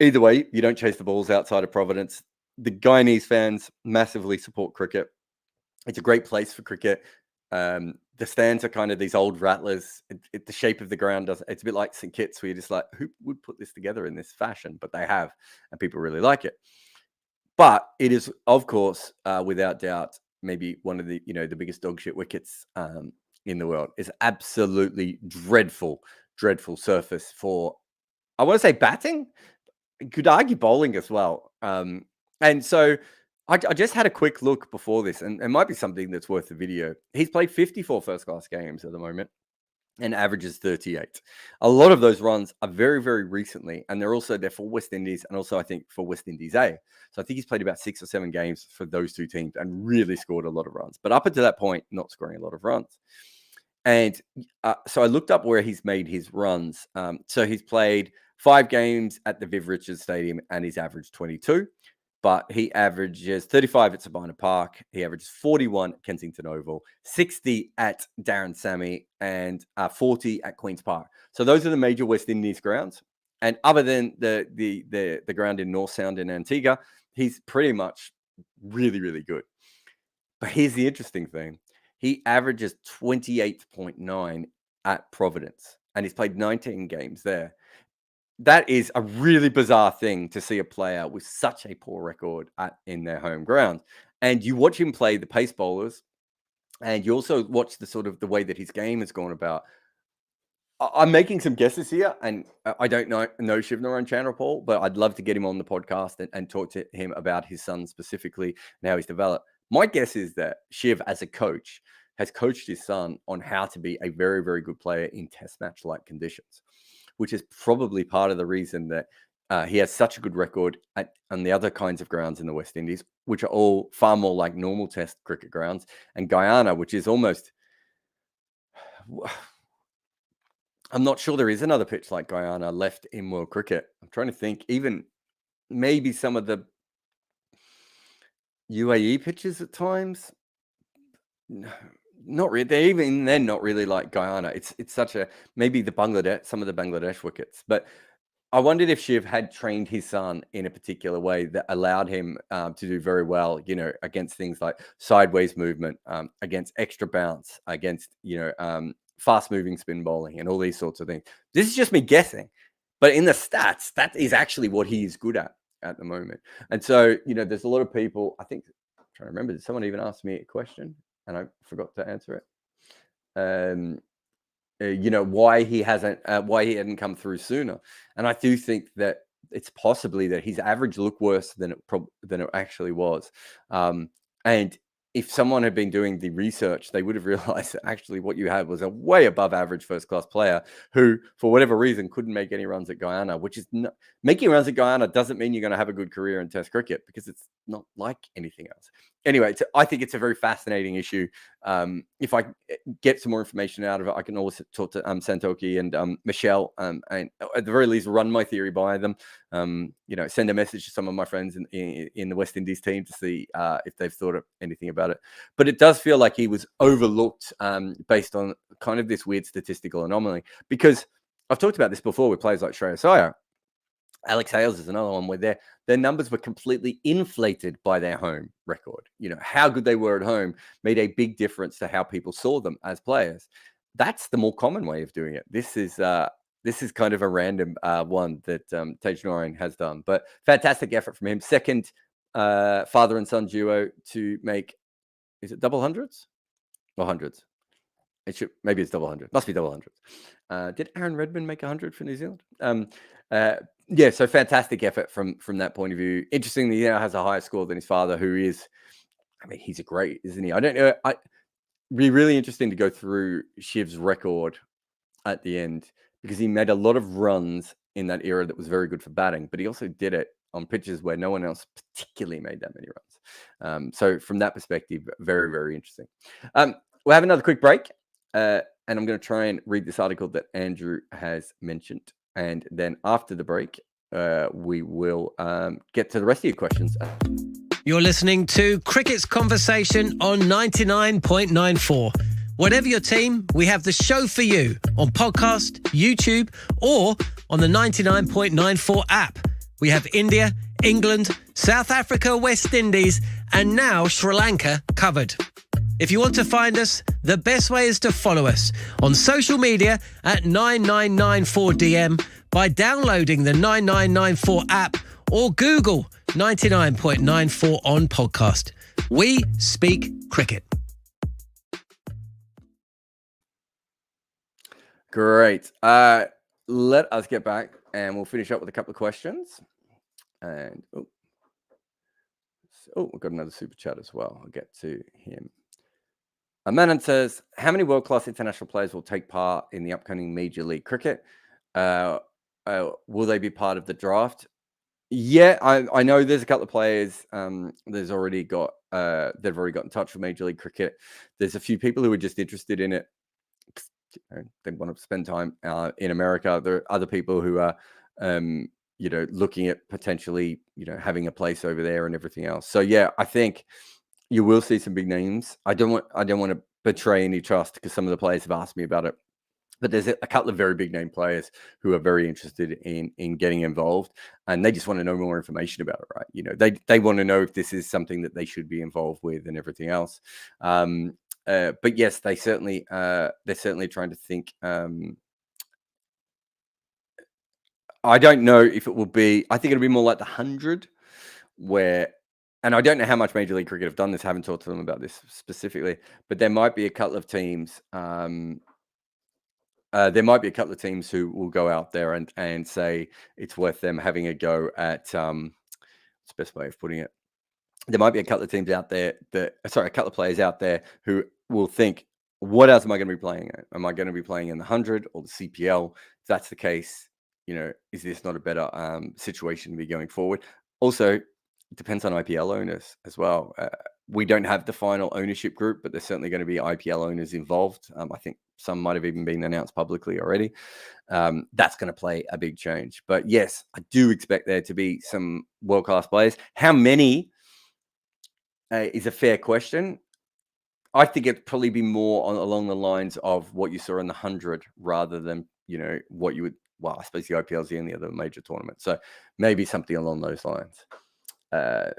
either way, you don't chase the balls outside of Providence. The Guyanese fans massively support cricket. It's a great place for cricket. The stands are kind of these old rattlers. The shape of the ground it's a bit like St. Kitts, where you're just like, who would put this together in this fashion? But they have, and people really like it. But it is, of course, without doubt, maybe one of the the biggest dog shit wickets in the world. Is absolutely dreadful surface for, I want to say, batting. Could argue bowling as well. And so I just had a quick look before this, and it might be something that's worth the video. He's played 54 first-class games at the moment and averages 38. A lot of those runs are very, very recently, and they're for West Indies and also, I think, for West Indies A. So I think he's played about 6 or 7 games for those 2 teams and really scored a lot of runs. But up until that point, not scoring a lot of runs. And so I looked up where he's made his runs. So he's played 5 games at the Viv Richards Stadium, and he's averaged 22. But he averages 35 at Sabina Park. He averages 41 at Kensington Oval, 60 at Darren Sammy, and 40 at Queen's Park. So those are the major West Indies grounds. And other than the ground in North Sound in Antigua, he's pretty much really, really good. But here's the interesting thing. He averages 28.9 at Providence, and he's played 19 games there. That is a really bizarre thing to see a player with such a poor record in their home ground. And you watch him play the pace bowlers, and you also watch the sort of the way that his game has gone about. I'm making some guesses here, and I don't know Shiv nor on Chandra Paul, but I'd love to get him on the podcast and talk to him about his son specifically and how he's developed. My guess is that Shiv, as a coach, has coached his son on how to be a very, very good player in test match-like conditions, which is probably part of the reason that he has such a good record on the other kinds of grounds in the West Indies, which are all far more like normal test cricket grounds, and Guyana, which is almost... I'm not sure there is another pitch like Guyana left in world cricket. I'm trying to think, even maybe some of the UAE pitches at times. No, not really. They're not really like Guyana. It's such a, maybe some of the Bangladesh wickets. But I wondered if Shiv had trained his son in a particular way that allowed him to do very well, against things like sideways movement, against extra bounce, against, fast moving spin bowling and all these sorts of things. This is just me guessing, but in the stats, that is actually what he is good at the moment. And so, there's a lot of people, I think, I'm trying to remember, did someone even ask me a question and I forgot to answer it? Why he hadn't come through sooner. And I do think that it's possibly that his average looked worse than it actually was. And if someone had been doing the research, they would have realized that actually what you had was a way above average first-class player who, for whatever reason, couldn't make any runs at Guyana, which is making runs at Guyana doesn't mean you're going to have a good career in Test cricket because it's not like anything else. Anyway, I think it's a very fascinating issue. If I get some more information out of it, I can always talk to Santoki and Michelle, and at the very least, run my theory by them. Send a message to some of my friends in the West Indies team to see if they've thought of anything about it. But it does feel like he was overlooked based on kind of this weird statistical anomaly. Because I've talked about this before with players like Shreyas Iyer. Alex Hales is another one where their numbers were completely inflated by their home record. How good they were at home made a big difference to how people saw them as players. That's the more common way of doing it. This is kind of a random one that Tagenarine has done, but fantastic effort from him. Second father and son duo to make, is it double hundreds or hundreds? Maybe it's double hundred. Must be double hundreds. Did Aaron Redmond make 100 for New Zealand? Yeah, so fantastic effort from that point of view. Interestingly, he now has a higher score than his father, who is, he's a great, isn't he? I don't know. It'd be really interesting to go through Shiv's record at the end because he made a lot of runs in that era that was very good for batting, but he also did it on pitches where no one else particularly made that many runs. So from that perspective, very, very interesting. We'll have another quick break. And I'm going to try and read this article that Andrew has mentioned. And then after the break, we will get to the rest of your questions. You're listening to Cricket's Conversation on 99.94. Whatever your team, we have the show for you on podcast, YouTube, or on the 99.94 app. We have India, England, South Africa, West Indies, and now Sri Lanka covered. If you want to find us, the best way is to follow us on social media at 9994DM by downloading the 9994 app or Google 99.94 on podcast. We speak cricket. Great. Let us get back and we'll finish up with a couple of questions. And we've got another super chat as well. I'll get to him. Manan says, how many world-class international players will take part in the upcoming Major League Cricket? Will they be part of the draft? Yeah, I know there's a couple of players they've already got in touch with Major League Cricket. There's a few people who are just interested in it. They want to spend time in America. There are other people who are looking at potentially having a place over there and everything else. So yeah, I think you will see some big names. I don't want to betray any trust because some of the players have asked me about it. But there's a couple of very big name players who are very interested in getting involved, and they just want to know more information about it, right? They want to know if this is something that they should be involved with and everything else. But yes, they're certainly trying to think. I don't know if it will be. I think it'll be more like the 100, where and I don't know how much Major League Cricket have done this. I haven't talked to them about this specifically, but there might be a couple of teams. There might be a couple of teams who will go out there and say it's worth them having a go at. What's the best way of putting it? There might be a couple of teams out there a couple of players out there who will think, what else am I going to be playing at? Am I going to be playing in the 100 or the CPL? If that's the case, is this not a better situation to be going forward? Also, it depends on IPL owners as well. We don't have the final ownership group, but there's certainly going to be IPL owners involved. I think some might have even been announced publicly already. That's going to play a big change. But yes, I do expect there to be some world-class players. How many is a fair question. I think it'd probably be more along the lines of what you saw in the 100 rather than, what you would, well, I suppose the IPL is the only other major tournament. So maybe something along those lines. All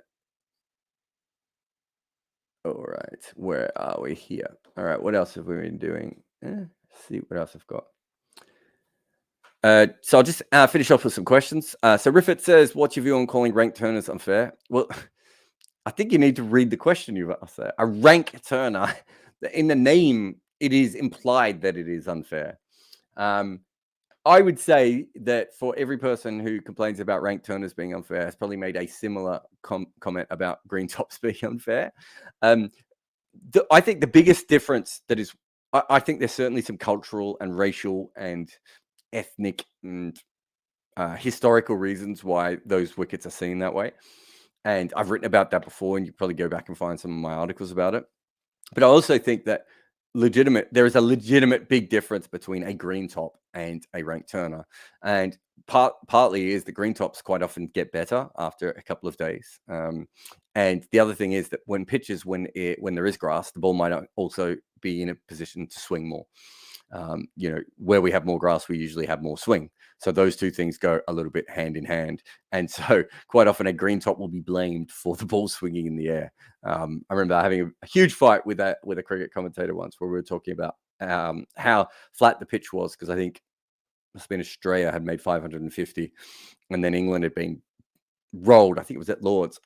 right, where are we here? All right, what else have we been doing? Let's see what else I've got. So I'll just finish off with some questions. So Riffet says, what's your view on calling ranked turners unfair? Well, I think you need to read the question you've asked there. A rank turner, in the name, it is implied that it is unfair. I would say that for every person who complains about ranked turners being unfair has probably made a similar comment about green tops being unfair. I think the biggest difference that is, I think there's certainly some cultural and racial and ethnic and historical reasons why those wickets are seen that way. And I've written about that before, and you probably go back and find some of my articles about it. But I also think that there is a legitimate big difference between a green top and a ranked turner. And partly is the green tops quite often get better after a couple of days. And the other thing is that when there is grass, the ball might also be in a position to swing more. Where we have more grass, we usually have more swing. So those two things go a little bit hand in hand. And so quite often a green top will be blamed for the ball swinging in the air. I remember having a huge fight with a cricket commentator once where we were talking about how flat the pitch was, because I think it must have been Australia had made 550 and then England had been rolled. I think it was at Lord's.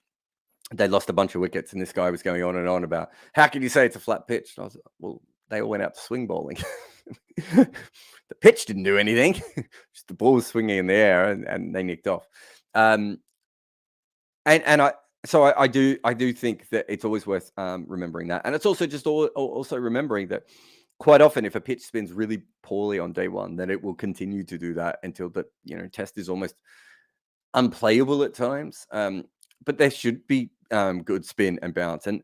They lost a bunch of wickets, and this guy was going on and on about, how can you say it's a flat pitch? And I was like, well, they all went out to swing bowling. The pitch didn't do anything. Just the ball was swinging in the air, and they nicked off. I do think that it's always worth remembering that, and it's also just also remembering that quite often, if a pitch spins really poorly on day one, then it will continue to do that until the test is almost unplayable at times. But there should be good spin and bounce. And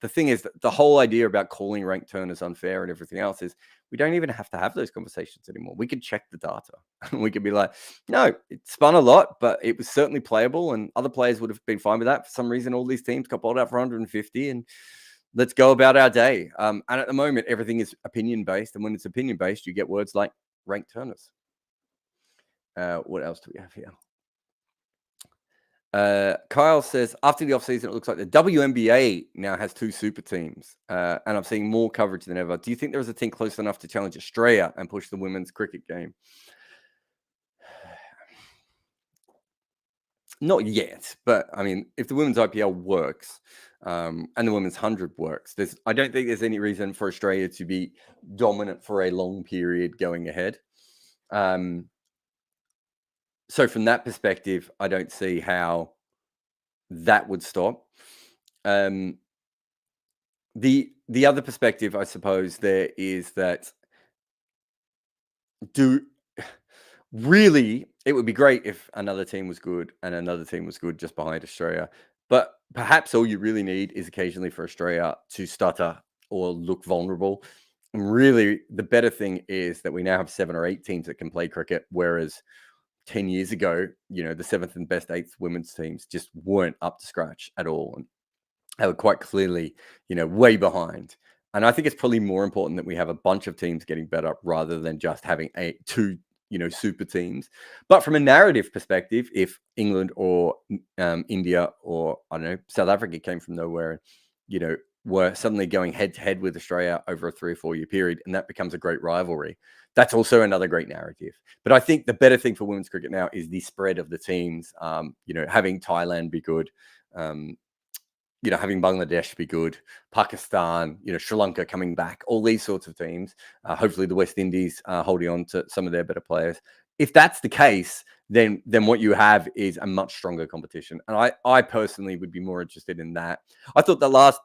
the thing is that the whole idea about calling ranked turners unfair and everything else is we don't even have to have those conversations anymore. We can check the data. We could be like, no, it spun a lot, but it was certainly playable, and other players would have been fine with that. For some reason, all these teams got bowled out for 150, and let's go about our day. And at the moment, everything is opinion-based. And when it's opinion-based, you get words like ranked turners. What else do we have here? Kyle says, after the offseason, it looks like the WNBA now has 2 super teams, and I'm seeing more coverage than ever. Do you think there is a team close enough to challenge Australia and push the women's cricket game? Not yet, but I mean, if the women's IPL works and the women's 100 works, I don't think there's any reason for Australia to be dominant for a long period going ahead. So from that perspective, I don't see how that would stop. The other perspective, I suppose, there is that really, it would be great if another team was good and another team was good just behind Australia. But perhaps all you really need is occasionally for Australia to stutter or look vulnerable. And really, the better thing is that we now have 7 or 8 teams that can play cricket, whereas 10 years ago, the 7th and best 8th women's teams just weren't up to scratch at all. And they were quite clearly, way behind. And I think it's probably more important that we have a bunch of teams getting better rather than just having 2, super teams. But from a narrative perspective, if England or India or, I don't know, South Africa came from nowhere, were suddenly going head to head with Australia over a 3 or 4 year period, and that becomes a great rivalry, that's also another great narrative. But I think the better thing for women's cricket now is the spread of the teams, having Thailand be good, having Bangladesh be good, Pakistan, Sri Lanka coming back, all these sorts of teams, hopefully the West Indies holding on to some of their better players. If that's the case, then what you have is a much stronger competition. And I personally would be more interested in that. I thought the last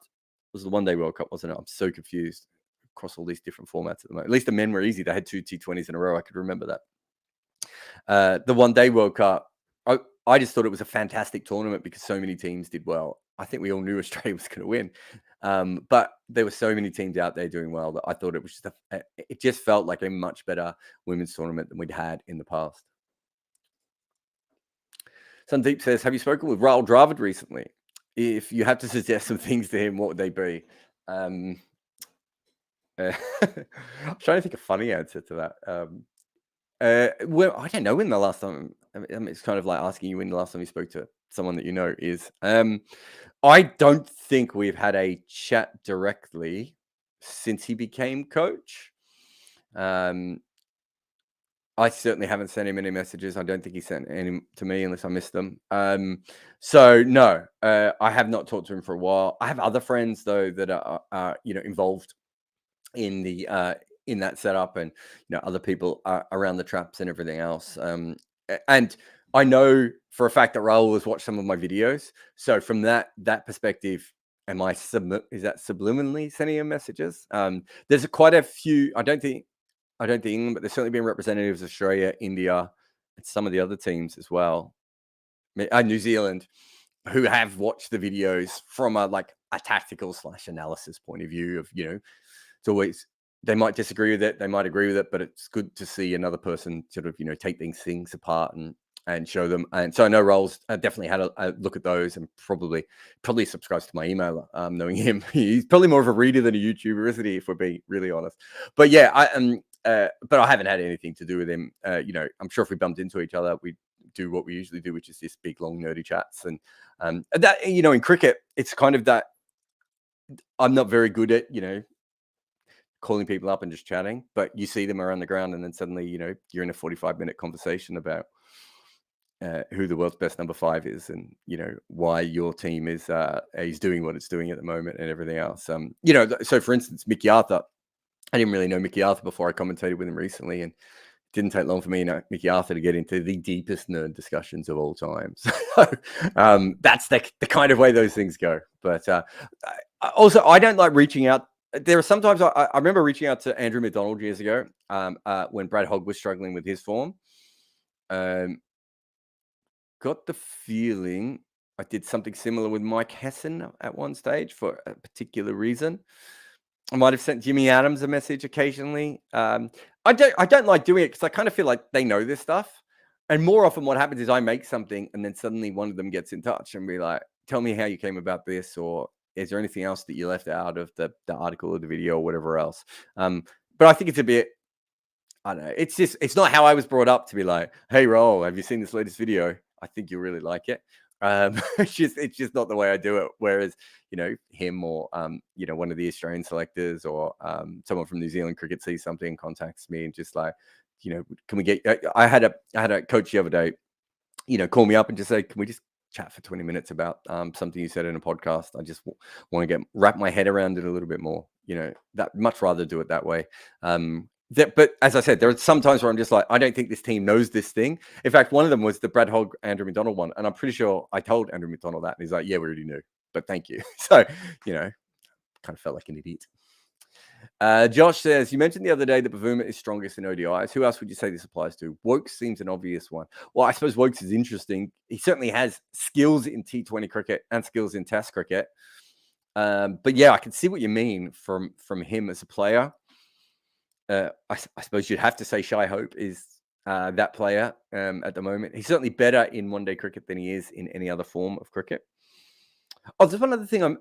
was the one-day World Cup, wasn't it? I'm so confused across all these different formats at the moment. At least the men were easy. They had 2 T20s in a row. I could remember that. The one-day World Cup, I just thought it was a fantastic tournament because so many teams did well. I think we all knew Australia was going to win. But there were so many teams out there doing well that I thought it was it just felt like a much better women's tournament than we'd had in the past. Sandeep says, have you spoken with Raul Jarrod recently? If you had to suggest some things to him, what would they be? I'm trying to think of a funny answer to that. Well, I don't know when the last time. It's kind of like asking you when the last time you spoke to someone that you know is. I don't think we've had a chat directly since he became coach. I certainly haven't sent him any messages. I don't think he sent any to me unless I missed them. So no, I have not talked to him for a while. I have other friends though that are involved in the in that setup, and other people around the traps and everything else. And I know for a fact that Raul has watched some of my videos. So from that perspective, is that subliminally sending him messages? There's quite a few. I don't think England, but there's certainly been representatives of Australia, India, and some of the other teams as well. New Zealand, who have watched the videos from a tactical / analysis point of view of, it's always, they might disagree with it, they might agree with it, but it's good to see another person sort of, take these things apart and show them. And so I know Raul's definitely had a look at those and probably subscribes to my email. Knowing him, he's probably more of a reader than a YouTuber, isn't he? If we're being really honest. But yeah, but I haven't had anything to do with him. I'm sure if we bumped into each other, we'd do what we usually do, which is this big, long, nerdy chats. And that, in cricket, it's kind of that I'm not very good at, calling people up and just chatting, but you see them around the ground and then suddenly, you're in a 45-minute conversation about who the world's best number 5 is and, why your team is doing what it's doing at the moment and everything else. So for instance, Mickey Arthur, I didn't really know Mickey Arthur before I commentated with him recently, and it didn't take long for me, Mickey Arthur, to get into the deepest nerd discussions of all time. So that's the kind of way those things go. But also, I don't like reaching out. There are sometimes I remember reaching out to Andrew McDonald years ago when Brad Hogg was struggling with his form. Got the feeling I did something similar with Mike Hessen at one stage for a particular reason. I might have sent Jimmy Adams a message occasionally. I don't like doing it because I kind of feel like they know this stuff. And more often what happens is I make something and then suddenly one of them gets in touch and be like, tell me how you came about this, or is there anything else that you left out of the article or the video or whatever else? But I think it's a bit, I don't know. It's not how I was brought up to be like, hey, Raul, have you seen this latest video? I think you'll really like it. It's just not the way I do it. Whereas, him or, one of the Australian selectors or someone from New Zealand cricket sees something, contacts me and just like, can we get, I had a coach the other day, call me up and just say, can we just chat for 20 minutes about something you said in a podcast? I just want to wrap my head around it a little bit more, that much rather do it that way. But as I said, there are some times where I'm just like, I don't think this team knows this thing. In fact, one of them was the Brad Hogg, Andrew McDonald one. And I'm pretty sure I told Andrew McDonald that. And he's like, yeah, we already knew, but thank you. So, kind of felt like an idiot. Josh says, you mentioned the other day that Bavuma is strongest in ODIs. Who else would you say this applies to? Wokes seems an obvious one. Well, I suppose Wokes is interesting. He certainly has skills in T20 cricket and skills in Test cricket. But yeah, I can see what you mean from him as a player. I suppose you'd have to say Shai Hope is that player at the moment. He's certainly better in one-day cricket than he is in any other form of cricket. Oh, there's one other thing I'm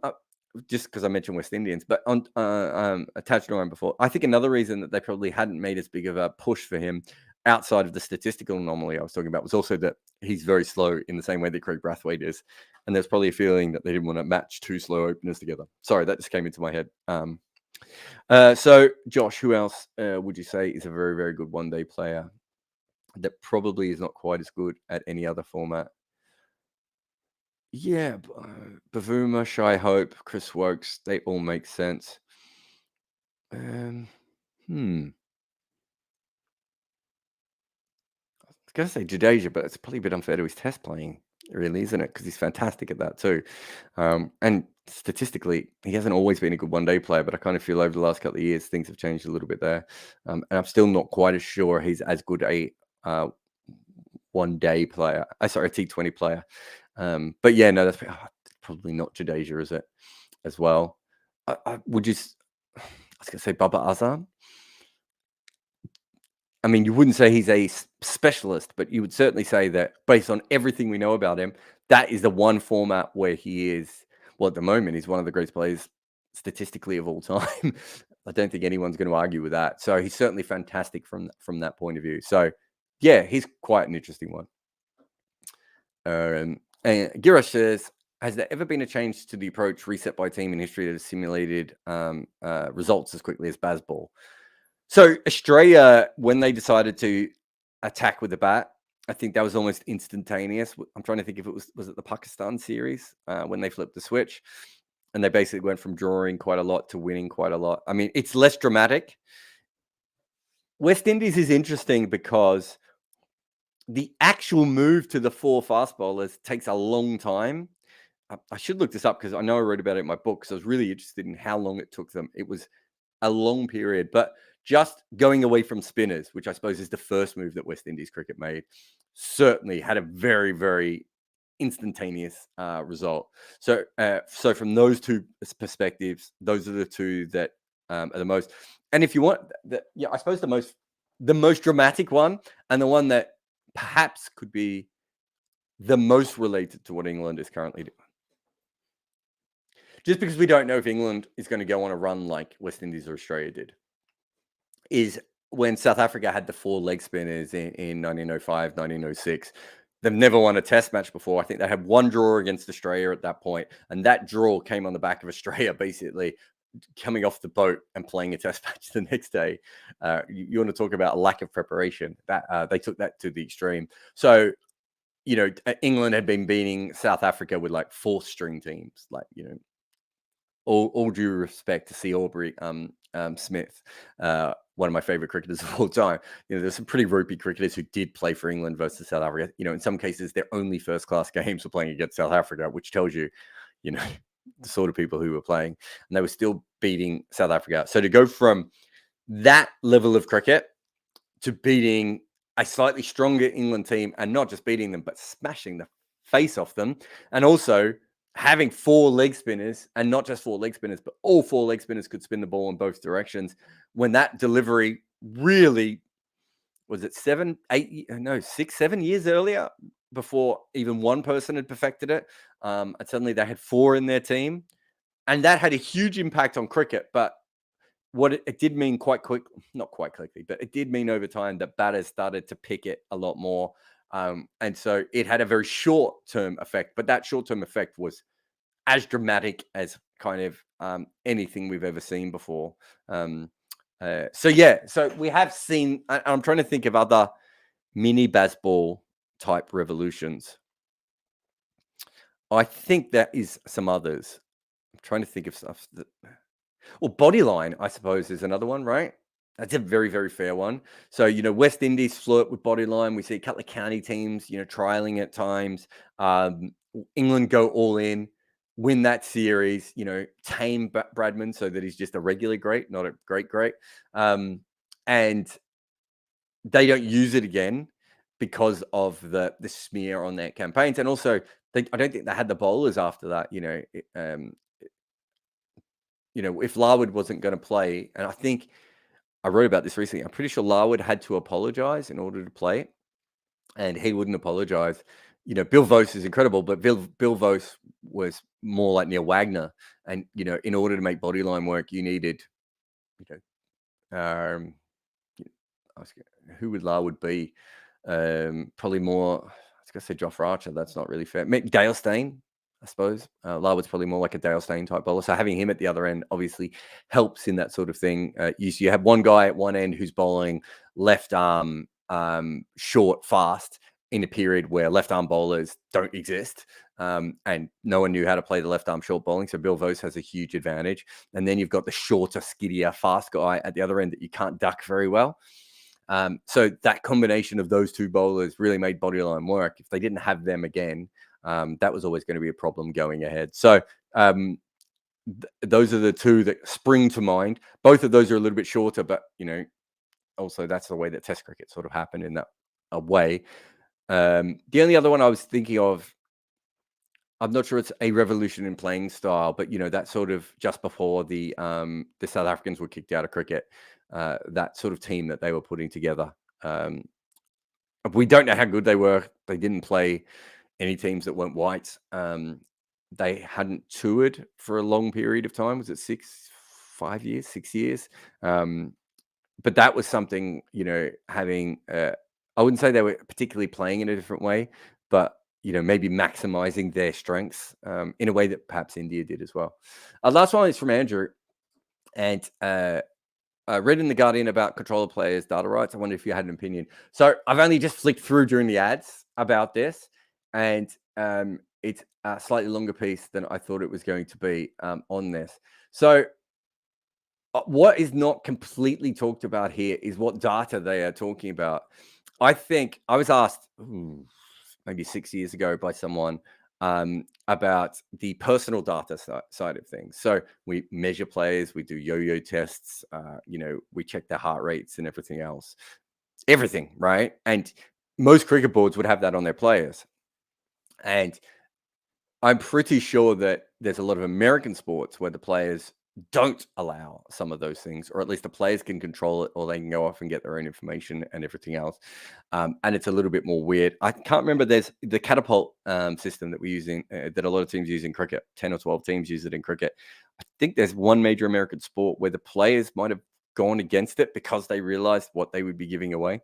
just because I mentioned West Indians, but on Tagenarine before, I think another reason that they probably hadn't made as big of a push for him outside of the statistical anomaly I was talking about was also that he's very slow in the same way that Craig Brathwaite is. And there's probably a feeling that they didn't want to match 2 slow openers together. Sorry, that just came into my head. So, Josh, who else would you say is a very, very good one-day player that probably is not quite as good at any other format? Yeah, Bavuma, Shy Hope, Chris Wokes, they all make sense. I was going to say Jadeja, but it's probably a bit unfair to his test playing, really, isn't it? Because he's fantastic at that too. And statistically, he hasn't always been a good one-day player, but I kind of feel over the last couple of years, things have changed a little bit there. And I'm still not quite as sure he's as good a one-day player. Sorry, a T20 player. But yeah, no, that's probably not Jadeja, is it? As well. I would just, I was going to say Baba Azam. I mean, you wouldn't say he's a specialist, but you would certainly say that based on everything we know about him, that is the one format where he is, well, at the moment, he's one of the greatest players statistically of all time. I don't think anyone's going to argue with that. So he's certainly fantastic from that point of view. So yeah, he's quite an interesting one. And Girish says, has there ever been a change to the approach reset by team in history that has simulated results as quickly as Bazball? So Australia, when they decided to attack with the bat, I think that was almost instantaneous. I'm trying to think if it was it the Pakistan series when they flipped the switch, and they basically went from drawing quite a lot to winning quite a lot. I mean, it's less dramatic. West Indies is interesting because the actual move to the 4 fast bowlers takes a long time. I should look this up because I know I wrote about it in my book, because I was really interested in how long it took them. It was a long period, but just going away from spinners, which I suppose is the first move that West Indies cricket made, certainly had a very, very instantaneous result. So from those two perspectives, those are the two that are the most. And if you want, I suppose the most dramatic one, and the one that perhaps could be the most related to what England is currently doing. Just because we don't know if England is going to go on a run like West Indies or Australia did, is when South Africa had the 4 leg spinners in 1905, 1906. They've never won a test match before. I think they had 1 draw against Australia at that point, and that draw came on the back of Australia basically coming off the boat and playing a test match the next day. You want to talk about a lack of preparation. That they took that to the extreme. So, England had been beating South Africa with like 4th string teams, like, all due respect to C. Aubrey Smith, one of my favorite cricketers of all time. There's some pretty ropey cricketers who did play for England versus South Africa. In some cases, their only first-class games were playing against South Africa, which tells you, the sort of people who were playing, and they were still beating South Africa. So to go from that level of cricket to beating a slightly stronger England team, and not just beating them, but smashing the face off them, and also having 4 leg spinners, and not just 4 leg spinners, but all 4 leg spinners could spin the ball in both directions. When that delivery really, was it 7 years earlier, before even one person had perfected it. And suddenly they had 4 in their team, and that had a huge impact on cricket. But what it did mean not quite quickly, but it did mean over time that batters started to pick it a lot more. And so it had a very short-term effect, but that short-term effect was as dramatic as kind of anything we've ever seen before. So we have seen, I'm trying to think of other mini baseball type revolutions. I think there is some others. I'm trying to think of stuff that, well, Bodyline, I suppose, is another one, right? That's a very, very fair one. So, West Indies flirt with Bodyline. We see a couple of county teams, trialing at times. England go all in, win that series, tame Bradman so that he's just a regular great, not a great. And they don't use it again because of the smear on their campaigns. And also, I don't think they had the bowlers after that, if Larwood wasn't going to play, and I think I wrote about this recently, I'm pretty sure Larwood had to apologize in order to play, and he wouldn't apologize. Bill Vose is incredible, but Bill Vose was more like Neil Wagner. And, in order to make Bodyline work, you needed, who would Larwood be? Probably more, I was going to say Jofra Archer. That's not really fair. Dale Steyn, I suppose. Larwood's probably more like a Dale Steyn type bowler. So having him at the other end obviously helps in that sort of thing. You have one guy at one end who's bowling left arm short, fast, in a period where left arm bowlers don't exist. and no one knew how to play the left arm short bowling. So Bill Vose has a huge advantage. And then you've got the shorter, skiddier, fast guy at the other end that you can't duck very well. So that combination of those two bowlers really made Bodyline work. If they didn't have them again, that was always going to be a problem going ahead. So those are the two that spring to mind. Both of those are a little bit shorter, but, also that's the way that Test cricket sort of happened in that way. The only other one I was thinking of, I'm not sure it's a revolution in playing style, but that sort of just before the South Africans were kicked out of cricket, that sort of team that they were putting together. We don't know how good they were. They didn't play any teams that weren't white. They hadn't toured for a long period of time. Was it 6 years? But that was something, having. I wouldn't say they were particularly playing in a different way, but maybe maximizing their strengths in a way that perhaps India did as well. Last one is from Andrew, and I read in The Guardian about controller players' data rights. I wonder if you had an opinion. So I've only just flicked through during the ads about this, and it's a slightly longer piece than I thought it was going to be on this. So what is not completely talked about here is what data they are talking about. I think I was asked maybe 6 years ago by someone about the personal data side of things. So we measure players, we do yo-yo tests, we check their heart rates and everything else. Everything, right? And most cricket boards would have that on their players. And I'm pretty sure that there's a lot of American sports where the players don't allow some of those things, or at least the players can control it, or they can go off and get their own information and everything else. And it's a little bit more weird. I can't remember. There's the catapult system that we're using, that a lot of teams use in cricket. 10 or 12 teams use it in cricket. I think there's one major American sport where the players might have gone against it because they realized what they would be giving away.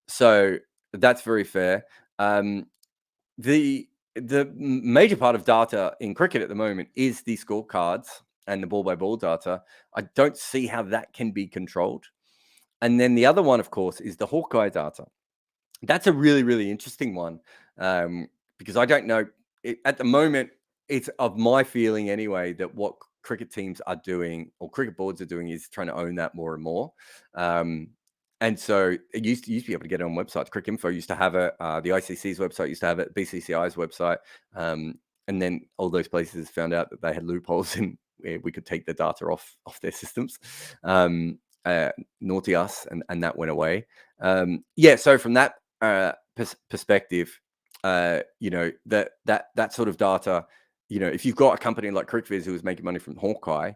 So that's very fair. The major part of data in cricket at the moment is the scorecards and the ball by ball data. I don't see how that can be controlled. And then the other one, of course, is the Hawkeye data. That's a really, really interesting one, because I don't know. At the moment, it's of my feeling anyway that what cricket teams are doing, or cricket boards are doing, is trying to own that more and more. And so it used to be able to get it on websites. Cricinfo used to have it. The ICC's website used to have it. BCCI's website. And then all those places found out that they had loopholes in where we could take the data off their systems. Naughty us, and that went away. So from that perspective, that sort of data, if you've got a company like CricViz who is making money from Hawkeye,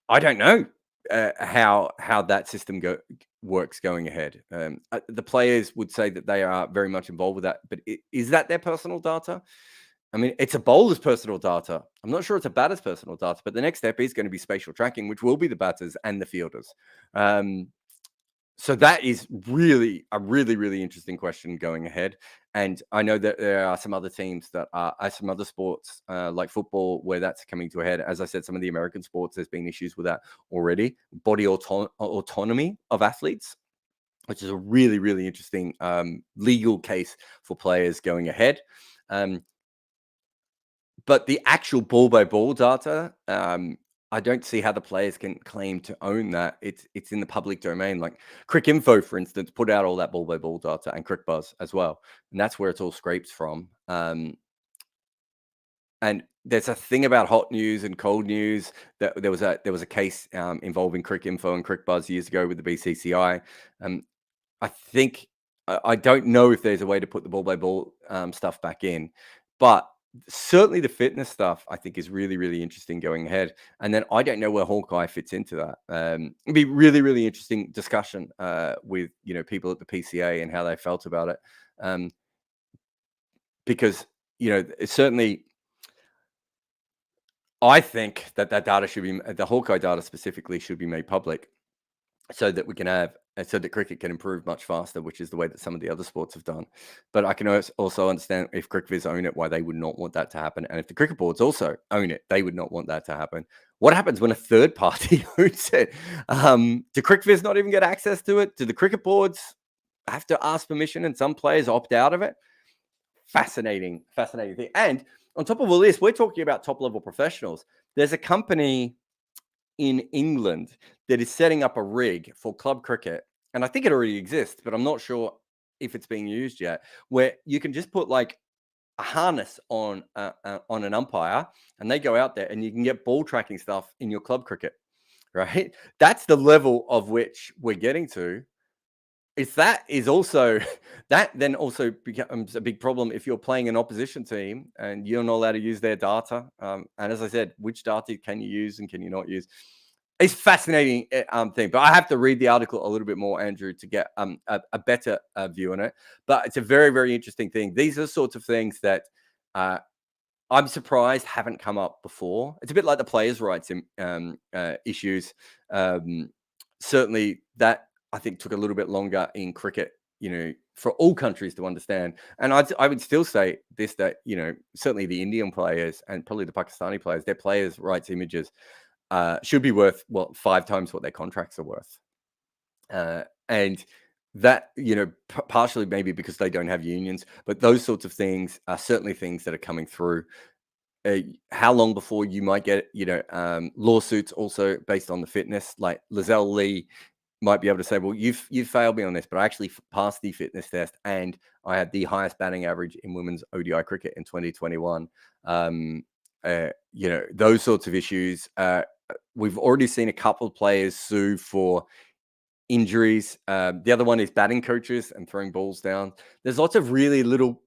I don't know how that system works going ahead. The players would say that they are very much involved with that, but is that their personal data? I mean, it's a bowler's personal data. I'm not sure it's a batter's personal data, but the next step is going to be spatial tracking, which will be the batters and the fielders. So that is really a really, really interesting question going ahead. And I know that there are some other teams that are some other sports like football where that's coming to a head. As I said, some of the American sports, there's been issues with that already. Body autonomy of athletes, which is a really, really interesting legal case for players going ahead. But the actual ball by ball data, I don't see how the players can claim to own that. It's in the public domain. Like Cricinfo, for instance, put out all that ball by ball data, and CricBuzz as well, and that's where it's all scraped from. And there's a thing about hot news and cold news. That there was a case involving Cricinfo and CricBuzz years ago with the BCCI. I think I don't know if there's a way to put the ball by ball stuff back in, but certainly the fitness stuff I think is really, really interesting going ahead. And then I don't know where Hawkeye fits into that. It'd be really, really interesting discussion with people at the PCA and how they felt about it, because it's certainly, I think that data should be, the Hawkeye data specifically, should be made public, so that we can have, so that cricket can improve much faster, which is the way that some of the other sports have done. But I can also understand if CricViz own it, why they would not want that to happen. And if the cricket boards also own it, they would not want that to happen. What happens when a third party owns it? Do CricViz not even get access to it? Do the cricket boards have to ask permission and some players opt out of it? fascinating thing. And on top of all this, we're talking about top level professionals. There's a company in England that is setting up a rig for club cricket, and I think it already exists, but I'm not sure if it's being used yet, where you can just put like a harness on an umpire, and they go out there, and you can get ball tracking stuff in your club cricket, right? That's the level of which we're getting to. If that is also that then also becomes a big problem if you're playing an opposition team and you're not allowed to use their data. And as I said, which data can you use and can you not use? It's fascinating thing, but I have to read the article a little bit more, Andrew, to get a better view on it. But it's a very, very interesting thing. These are the sorts of things that I'm surprised haven't come up before. It's a bit like the players' rights issues. Certainly, that I think took a little bit longer in cricket, for all countries to understand. And I would still say this, that, certainly the Indian players and probably the Pakistani players, their players' rights images should be worth 5 times what their contracts are worth. And that, partially maybe because they don't have unions, but those sorts of things are certainly things that are coming through. How long before you might get, lawsuits also based on the fitness, like Lizelle Lee might be able to say, well, you've failed me on this, but I actually passed the fitness test and I had the highest batting average in women's ODI cricket in 2021. Those sorts of issues. We've already seen a couple of players sue for injuries. The other one is batting coaches and throwing balls down. There's lots of really little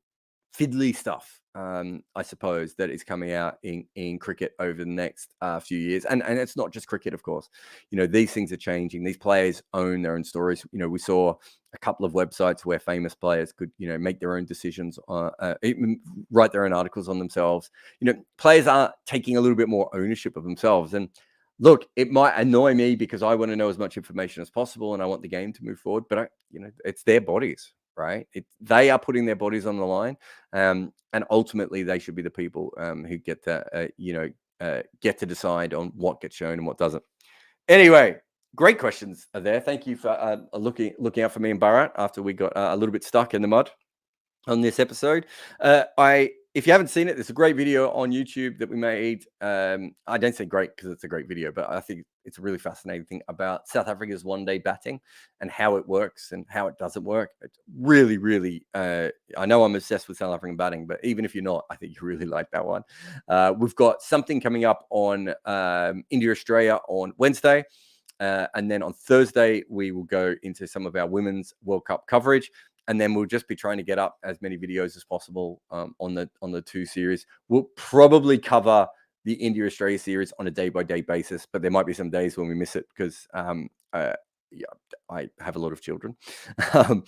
fiddly stuff, I suppose, that is coming out in cricket over the next few years. And it's not just cricket, of course. These things are changing. These players own their own stories. We saw a couple of websites where famous players could, make their own decisions, write their own articles on themselves. Players are taking a little bit more ownership of themselves. And look, it might annoy me because I want to know as much information as possible and I want the game to move forward, but it's their bodies, right? They are putting their bodies on the line. And ultimately they should be the people who get to decide on what gets shown and what doesn't. Anyway, great questions are there. Thank you for looking out for me and Bharat after we got a little bit stuck in the mud on this episode. If you haven't seen it, there's a great video on YouTube that we made. I don't say great because it's a great video, but I think it's a really fascinating thing about South Africa's one-day batting and how it works and how it doesn't work. It's really, really, I know I'm obsessed with South African batting, but even if you're not, I think you really like that one. We've got something coming up on India-Australia on Wednesday. And then on Thursday, we will go into some of our Women's World Cup coverage. And then we'll just be trying to get up as many videos as possible on the 2 series. We'll probably cover the India-Australia series on a day-by-day basis, but there might be some days when we miss it because I have a lot of children. And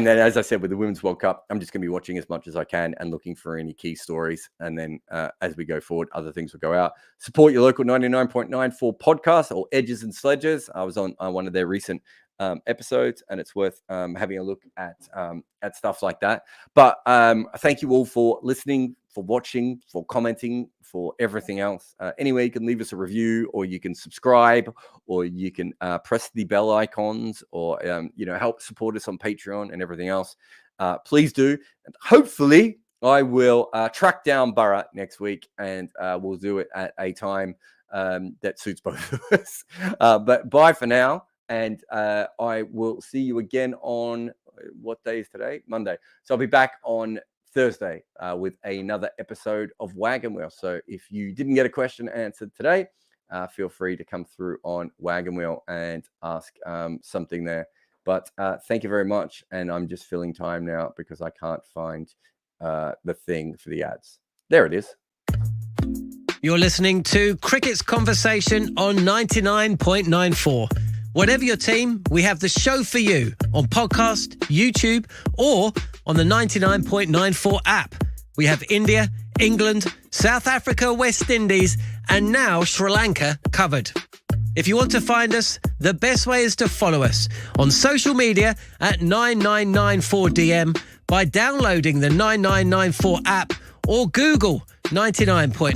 then, as I said, with the Women's World Cup, I'm just going to be watching as much as I can and looking for any key stories. And then as we go forward, other things will go out. Support your local 99.94 podcast or Edges and Sledges. I was on one of their recent episodes, and it's worth having a look at stuff like that. But thank you all for listening, for watching, for commenting, for everything else. Anyway, you can leave us a review, or you can subscribe, or you can press the bell icons, or help support us on Patreon and everything else. Please do, and hopefully I will track down Bharat next week, and we'll do it at a time that suits both of us. But bye for now. And I will see you again on, what day is today? Monday. So I'll be back on Thursday with another episode of Wagon Wheel. So if you didn't get a question answered today, feel free to come through on Wagon Wheel and ask something there. But thank you very much. And I'm just filling time now because I can't find the thing for the ads. There it is. You're listening to Cricket's Conversation on 99.94. Whatever your team, we have the show for you on podcast, YouTube, or on the 99.94 app. We have India, England, South Africa, West Indies, and now Sri Lanka covered. If you want to find us, the best way is to follow us on social media at 9994DM by downloading the 9994 app or Google 99.94.